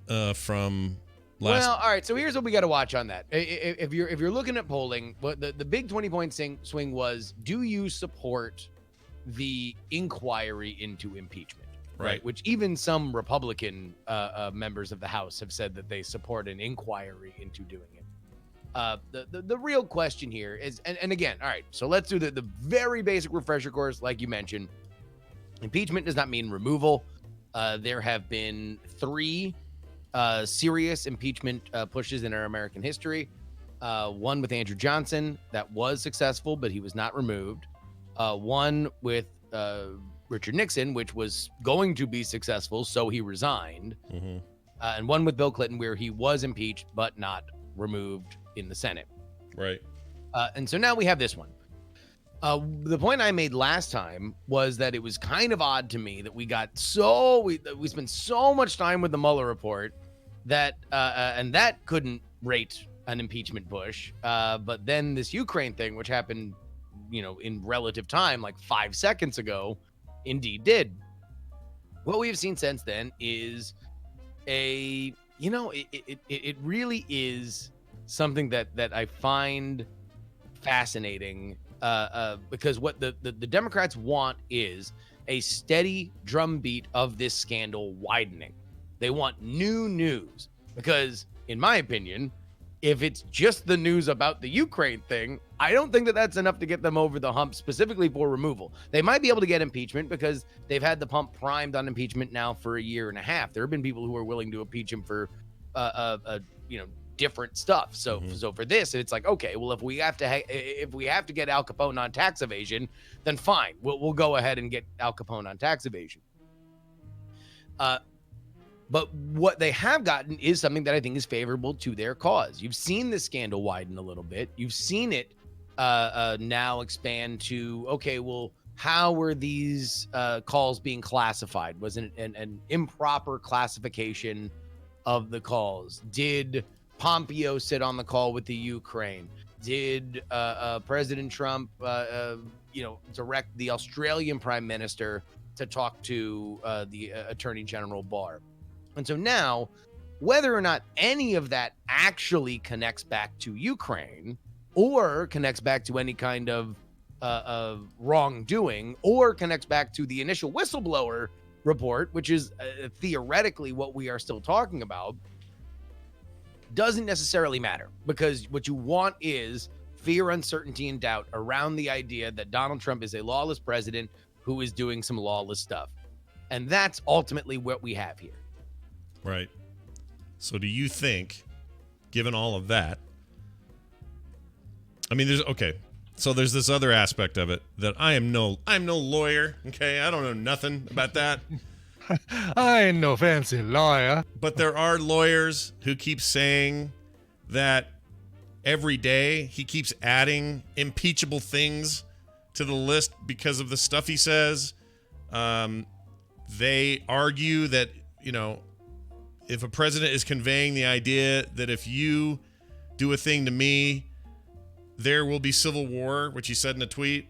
from last. Well, all right. So here's what we got to watch on that. If you're looking at polling, what the big 20-point swing was: do you support the inquiry into impeachment? Right. Which even some Republican members of the House have said that they support an inquiry into doing it. The real question here is, and again, all right, so let's do the very basic refresher course, like you mentioned. Impeachment does not mean removal. There have been 3 serious impeachment pushes in our American history. One with Andrew Johnson that was successful, but he was not removed. One with Richard Nixon, which was going to be successful, so he resigned. Mm-hmm. And one with Bill Clinton, where he was impeached but not removed in the Senate. Right. And so now we have this one. The point I made last time was that it was kind of odd to me that we spent so much time with the Mueller report that and that couldn't rate an impeachment push. But then this Ukraine thing, which happened in relative time, like 5 seconds ago, indeed did. What we have seen since then is it really is something that I find fascinating, because what the Democrats want is a steady drumbeat of this scandal widening. They want new news because, in my opinion, if it's just the news about the Ukraine thing, I don't think that that's enough to get them over the hump specifically for removal. They might be able to get impeachment because they've had the pump primed on impeachment now for a year and a half. There have been people who are willing to impeach him for, different stuff. So for this, it's like, okay, well, if we have to get Al Capone on tax evasion, then fine, we'll go ahead and get Al Capone on tax evasion. But what they have gotten is something that I think is favorable to their cause. You've seen the scandal widen a little bit. You've seen it now expand to, okay, well, how were these calls being classified? Was it an improper classification of the calls? Did Pompeo sit on the call with the Ukraine? Did President Trump, direct the Australian Prime Minister to talk to the Attorney General Barr? And so now, whether or not any of that actually connects back to Ukraine or connects back to any kind of wrongdoing or connects back to the initial whistleblower report, which is theoretically what we are still talking about, doesn't necessarily matter, because what you want is fear, uncertainty, and doubt around the idea that Donald Trump is a lawless president who is doing some lawless stuff. And that's ultimately what we have here. Right. So do you think, given all of that, I mean, there's this other aspect of it that I'm no lawyer, okay? I don't know nothing about that. I ain't no fancy lawyer. But there are lawyers who keep saying that every day he keeps adding impeachable things to the list because of the stuff he says. They argue that, if a president is conveying the idea that if you do a thing to me, there will be civil war, which he said in a tweet.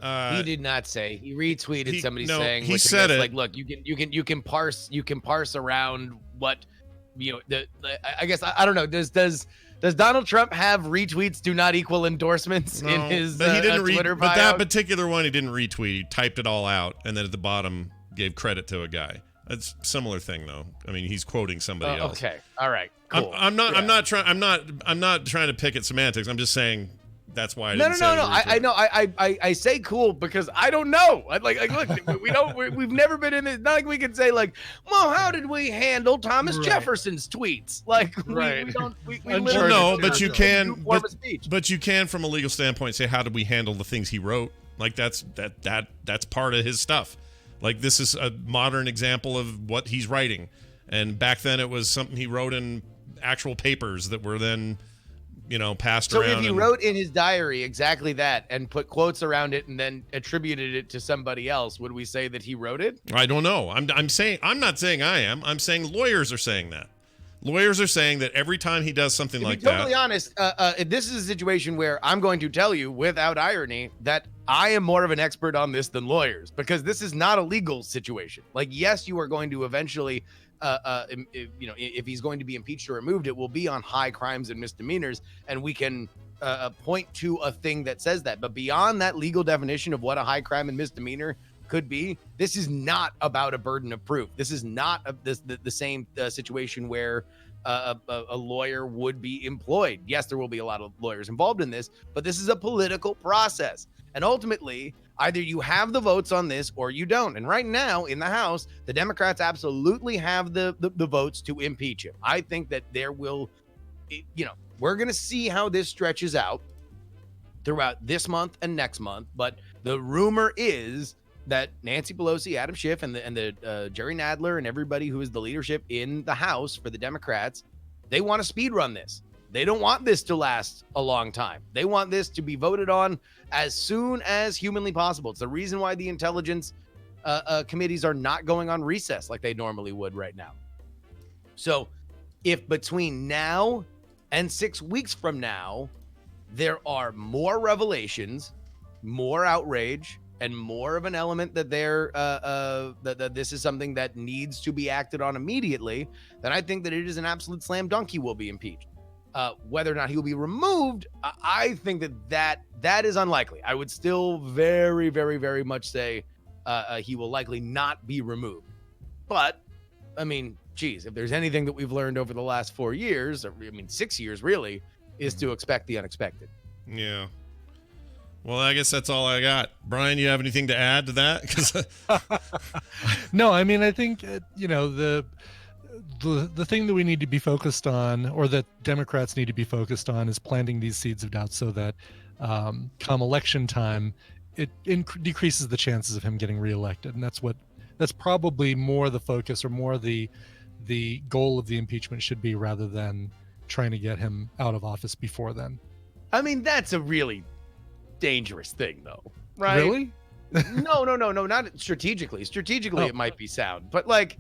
He did not say. He retweeted somebody saying. He said it. Like, look, you can parse around what, I guess I don't know. Does Donald Trump have retweets do not equal endorsements in his Twitter bio? But that particular one, he didn't retweet. He typed it all out, and then at the bottom gave credit to a guy. It's a similar thing, though. I mean, he's quoting somebody else. Okay, all right, cool. I'm not trying to pick at semantics. I'm just saying that's why I didn't say No. I know. I say cool because I don't know. Look, we've never been in this. Not like we can say like, well, how did we handle Thomas Jefferson's tweets? Like, right. we don't. We Well, no, but you can. But you can, from a legal standpoint, say how did we handle the things he wrote? Like that's part of his stuff. Like, this is a modern example of what he's writing. And back then it was something he wrote in actual papers that were then, passed around. So if he wrote in his diary exactly that and put quotes around it and then attributed it to somebody else, would we say that he wrote it? I don't know. I'm not saying I am. I'm saying lawyers are saying that. Lawyers are saying that every time he does something like that. To be totally honest, this is a situation where I'm going to tell you without irony that I am more of an expert on this than lawyers, because this is not a legal situation. Like, yes, you are going to eventually, if he's going to be impeached or removed, it will be on high crimes and misdemeanors, and we can point to a thing that says that. But beyond that legal definition of what a high crime and misdemeanor could be, this is not about a burden of proof. This is not the same situation where a lawyer would be employed. Yes, there will be a lot of lawyers involved in this, but this is a political process. And ultimately, either you have the votes on this or you don't. And right now in the House, the Democrats absolutely have the votes to impeach him. I think that there will, we're going to see how this stretches out throughout this month and next month. But the rumor is that Nancy Pelosi, Adam Schiff, and the Jerry Nadler and everybody who is the leadership in the House for the Democrats, they want to speed run this. They don't want this to last a long time. They want this to be voted on as soon as humanly possible. It's the reason why the intelligence committees are not going on recess like they normally would right now. So if between now and 6 weeks from now, there are more revelations, more outrage, and more of an element that that this is something that needs to be acted on immediately, then I think that it is an absolute slam dunk he will be impeached. Whether or not he will be removed, I think that is unlikely. I would still very, very, very much say he will likely not be removed. But, I mean, geez, if there's anything that we've learned over the last 4 years, or, I mean, 6 years really, is to expect the unexpected. Yeah. Well, I guess that's all I got. Brian, you have anything to add to that? No, I mean, I think, the thing that we need to be focused on, or that Democrats need to be focused on, is planting these seeds of doubt so that come election time, it decreases the chances of him getting reelected. And that's probably more the focus, or more the goal of the impeachment should be, rather than trying to get him out of office before then. I mean, that's a really dangerous thing, though, right? Really? No, not strategically. Strategically, it might be sound, but like,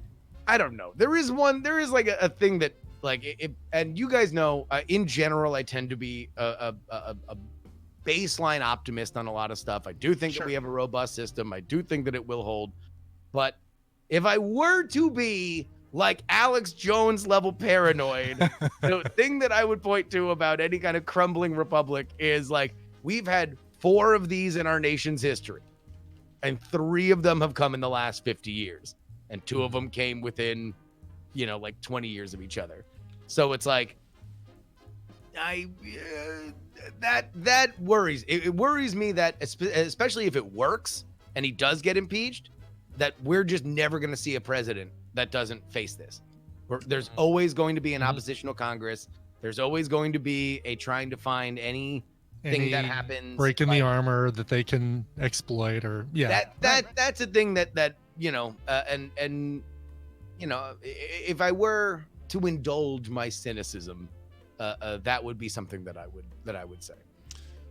I don't know. There is like a thing that, like, and you guys know, in general, I tend to be a baseline optimist on a lot of stuff. I do think that we have a robust system. I do think that it will hold. But if I were to be like Alex Jones level paranoid, the thing that I would point to about any kind of crumbling republic is, like, we've had 4 of these in our nation's history, and 3 of them have come in the last 50 years. And 2 of them came within, like 20 years of each other. So it's like, that worries. It worries me that, especially if it works and he does get impeached, that we're just never going to see a president that doesn't face this. There's always going to be an oppositional Congress. There's always going to be a trying to find anything that happens, break in the armor that they can exploit, or that's a thing that if I were to indulge my cynicism, that would be something that I would say.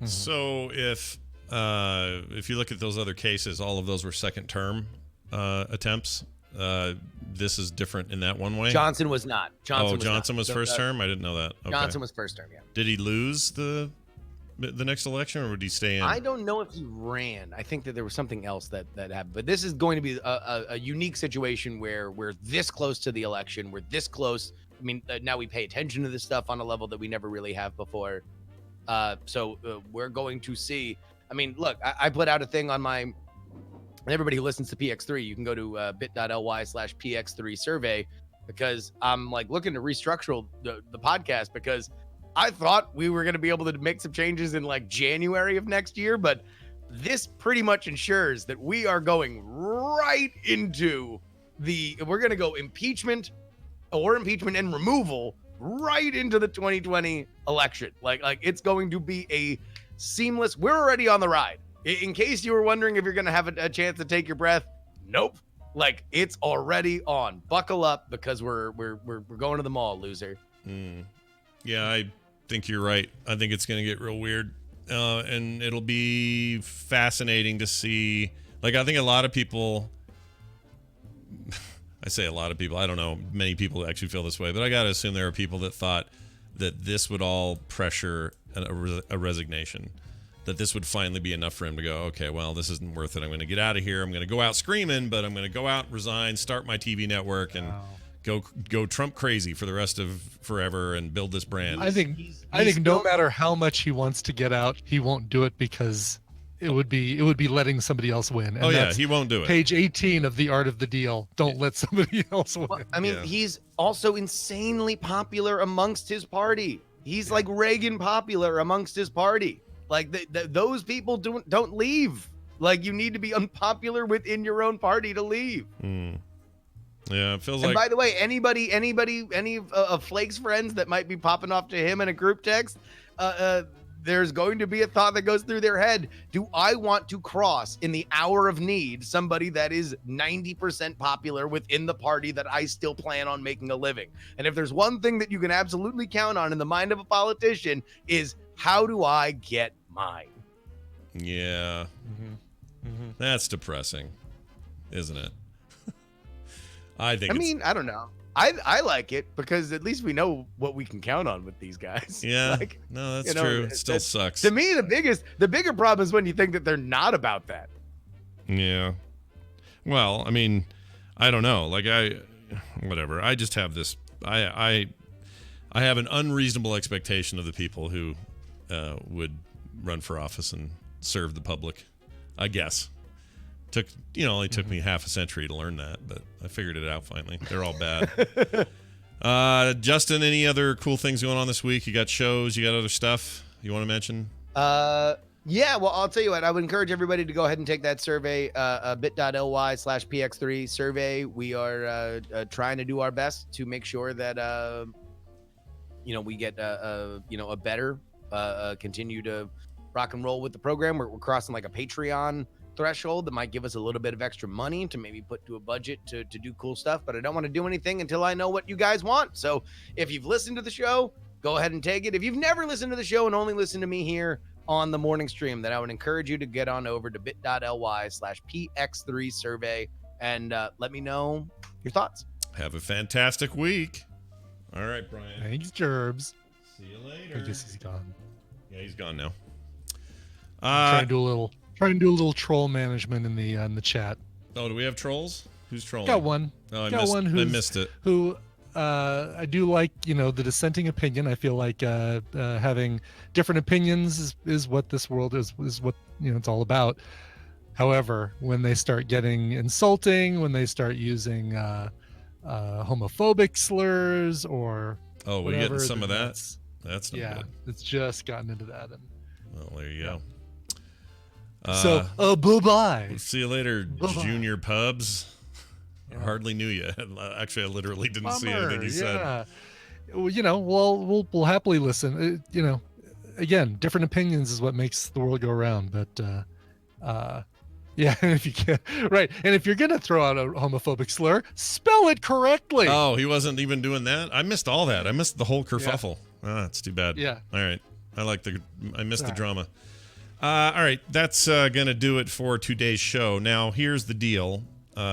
So if you look at those other cases, all of those were second term attempts. This is different in that one way. Johnson was not. Johnson was first term? I didn't know that. Okay. Johnson was first term, yeah. Did he lose the next election, or would he stay in? I don't know if he ran. I think that there was something else that happened. But this is going to be a unique situation where we're this close to the election. We're this close. I mean, now we pay attention to this stuff on a level that we never really have before. So we're going to see. I mean, look, I put out a thing on my... Everybody who listens to PX3, you can go to bit.ly/PX3 survey, because I'm like looking to restructure the podcast, because I thought we were going to be able to make some changes in like January of next year, but this pretty much ensures that we are going right into we're going to go impeachment and removal right into the 2020 election. Like it's going to be a seamless, we're already on the ride. In case you were wondering if you're going to have a chance to take your breath, nope. Like, it's already on. Buckle up, because we're going to the mall, loser. Yeah, I think you're right. I think it's going to get real weird, and it'll be fascinating to see. Like, I think a lot of people. I say a lot of people. I don't know. Many people actually feel this way, but I got to assume there are people that thought that this would all pressure a resignation. That this would finally be enough for him to go, okay, well, this isn't worth it. I'm going to get out of here. I'm going to go out screaming, but I'm going to go out, resign, start my TV network, and go Trump crazy for the rest of forever and build this brand. I think no matter how much he wants to get out, he won't do it, because it would be letting somebody else win. And he won't do it. Page 18 of The Art of the Deal. Don't let somebody else win. Well, I mean, he's also insanely popular amongst his party. He's like Reagan popular amongst his party. Like those people don't leave. Like, you need to be unpopular within your own party to leave. Yeah, it feels and like. By the way, any of Flake's friends that might be popping off to him in a group text, there's going to be a thought that goes through their head. Do I want to cross in the hour of need somebody that is 90% popular within the party that I still plan on making a living? And if there's one thing that you can absolutely count on in the mind of a politician, is how do I get mine? Yeah. That's depressing, isn't it? I don't know. I like it because at least we know what we can count on with these guys. Yeah, like, no, that's true. It still sucks. To me, the bigger problem is when you think that they're not about that. Yeah. Well, I mean, I don't know. Like whatever. I just have this. I have an unreasonable expectation of the people who would run for office and serve the public. I guess. Only took me half a century to learn that, but I figured it out finally. They're all bad. Justin, any other cool things going on this week? You got shows? You got other stuff you want to mention? Yeah, well, I'll tell you what. I would encourage everybody to go ahead and take that survey, bit.ly/px3 survey. We are trying to do our best to make sure that we get a better continue to rock and roll with the program. We're crossing like a Patreon threshold that might give us a little bit of extra money to maybe put to a budget to do cool stuff, but I don't want to do anything until I know what you guys want. So if you've listened to the show, go ahead and take it. If you've never listened to the show and only listened to me here on the morning stream, then I would encourage you to get on over to bit.ly/px3 survey and let me know your thoughts. Have a fantastic week. All right, Brian. Thanks, Gerbs. See you later. I guess he's gone. Yeah, he's gone now. Trying to do a little troll management in the chat. Oh, do we have trolls? Who's trolling? Got one. Oh, I missed it. Who I do like, the dissenting opinion. I feel like having different opinions is what this world is what it's all about. However, when they start getting insulting, when they start using homophobic slurs or we're getting some of that. That's not good. It's just gotten into that. And, well, there you go. bye-bye. See you later, Junior Pubs. I hardly knew you. Actually, I literally didn't see anything you said. Well, we'll happily listen. Again, different opinions is what makes the world go around. But if you can, right, and if you're gonna throw out a homophobic slur, spell it correctly. Oh, he wasn't even doing that. I missed all that. I missed the whole kerfuffle. It's too bad. Yeah. All right. I missed the drama. All right, that's gonna do it for today's show. Now, here's the deal.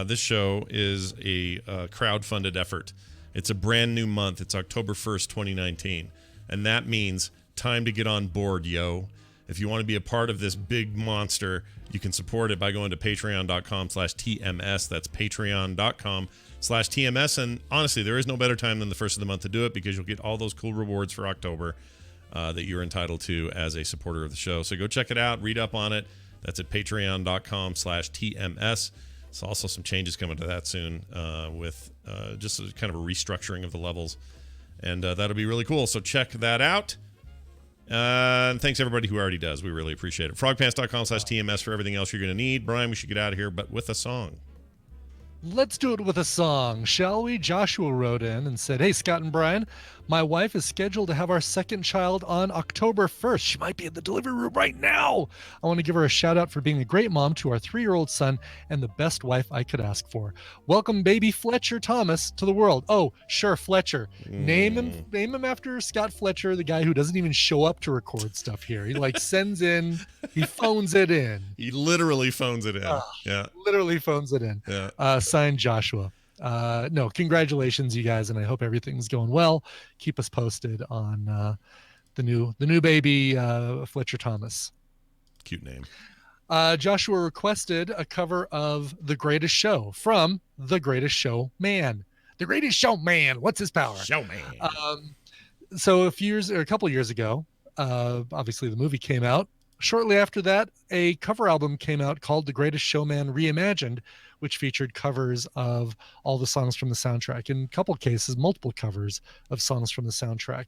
This show is a crowd-funded effort. It's a brand new month. It's October 1st, 2019. And that means time to get on board, yo. If you want to be a part of this big monster, you can support it by going to patreon.com/TMS. That's patreon.com/TMS. And honestly, there is no better time than the first of the month to do it because you'll get all those cool rewards for October that you're entitled to as a supporter of the show. So go check it out. Read up on it. That's at patreon.com/TMS. There's also some changes coming to that soon with just a kind of a restructuring of the levels. And that'll be really cool. So check that out. And thanks everybody who already does. We really appreciate it. Frogpants.com/TMS for everything else you're going to need. Brian, we should get out of here, but with a song. Let's do it with a song, shall we? Joshua wrote in and said, "Hey, Scott and Brian, my wife is scheduled to have our second child on October 1st. She might be in the delivery room right now. I want to give her a shout out for being a great mom to our 3-year-old son and the best wife I could ask for. Welcome baby Fletcher Thomas to the world." Oh, sure, Fletcher. Name him after Scott Fletcher, the guy who doesn't even show up to record stuff here. He sends in, he phones it in. He literally phones it in. Yeah. Literally phones it in. Yeah. Signed, Joshua. No, congratulations, you guys, and I hope everything's going well. Keep us posted on the new baby Fletcher Thomas. Cute name. Joshua requested a cover of The Greatest Show from The Greatest Show Man. The Greatest Show Man. What's his power? Showman. So a couple of years ago, obviously the movie came out. Shortly after that, a cover album came out called The Greatest Showman Reimagined, which featured covers of all the songs from the soundtrack. In a couple of cases, multiple covers of songs from the soundtrack.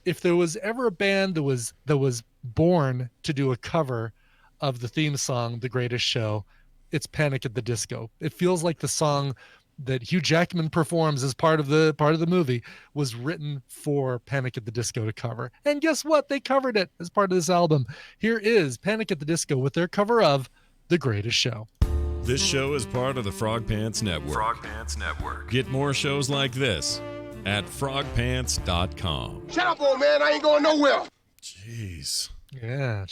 If there was ever a band that was born to do a cover of the theme song, The Greatest Show, it's Panic at the Disco. It feels like the song that Hugh Jackman performs as part of the movie was written for Panic at the Disco to cover. And guess what? They covered it as part of this album. Here is Panic at the Disco with their cover of The Greatest Show. This show is part of the Frog Pants Network. Frog Pants Network. Get more shows like this at frogpants.com. Shut up, old man. I ain't going nowhere. Jeez. Yeah.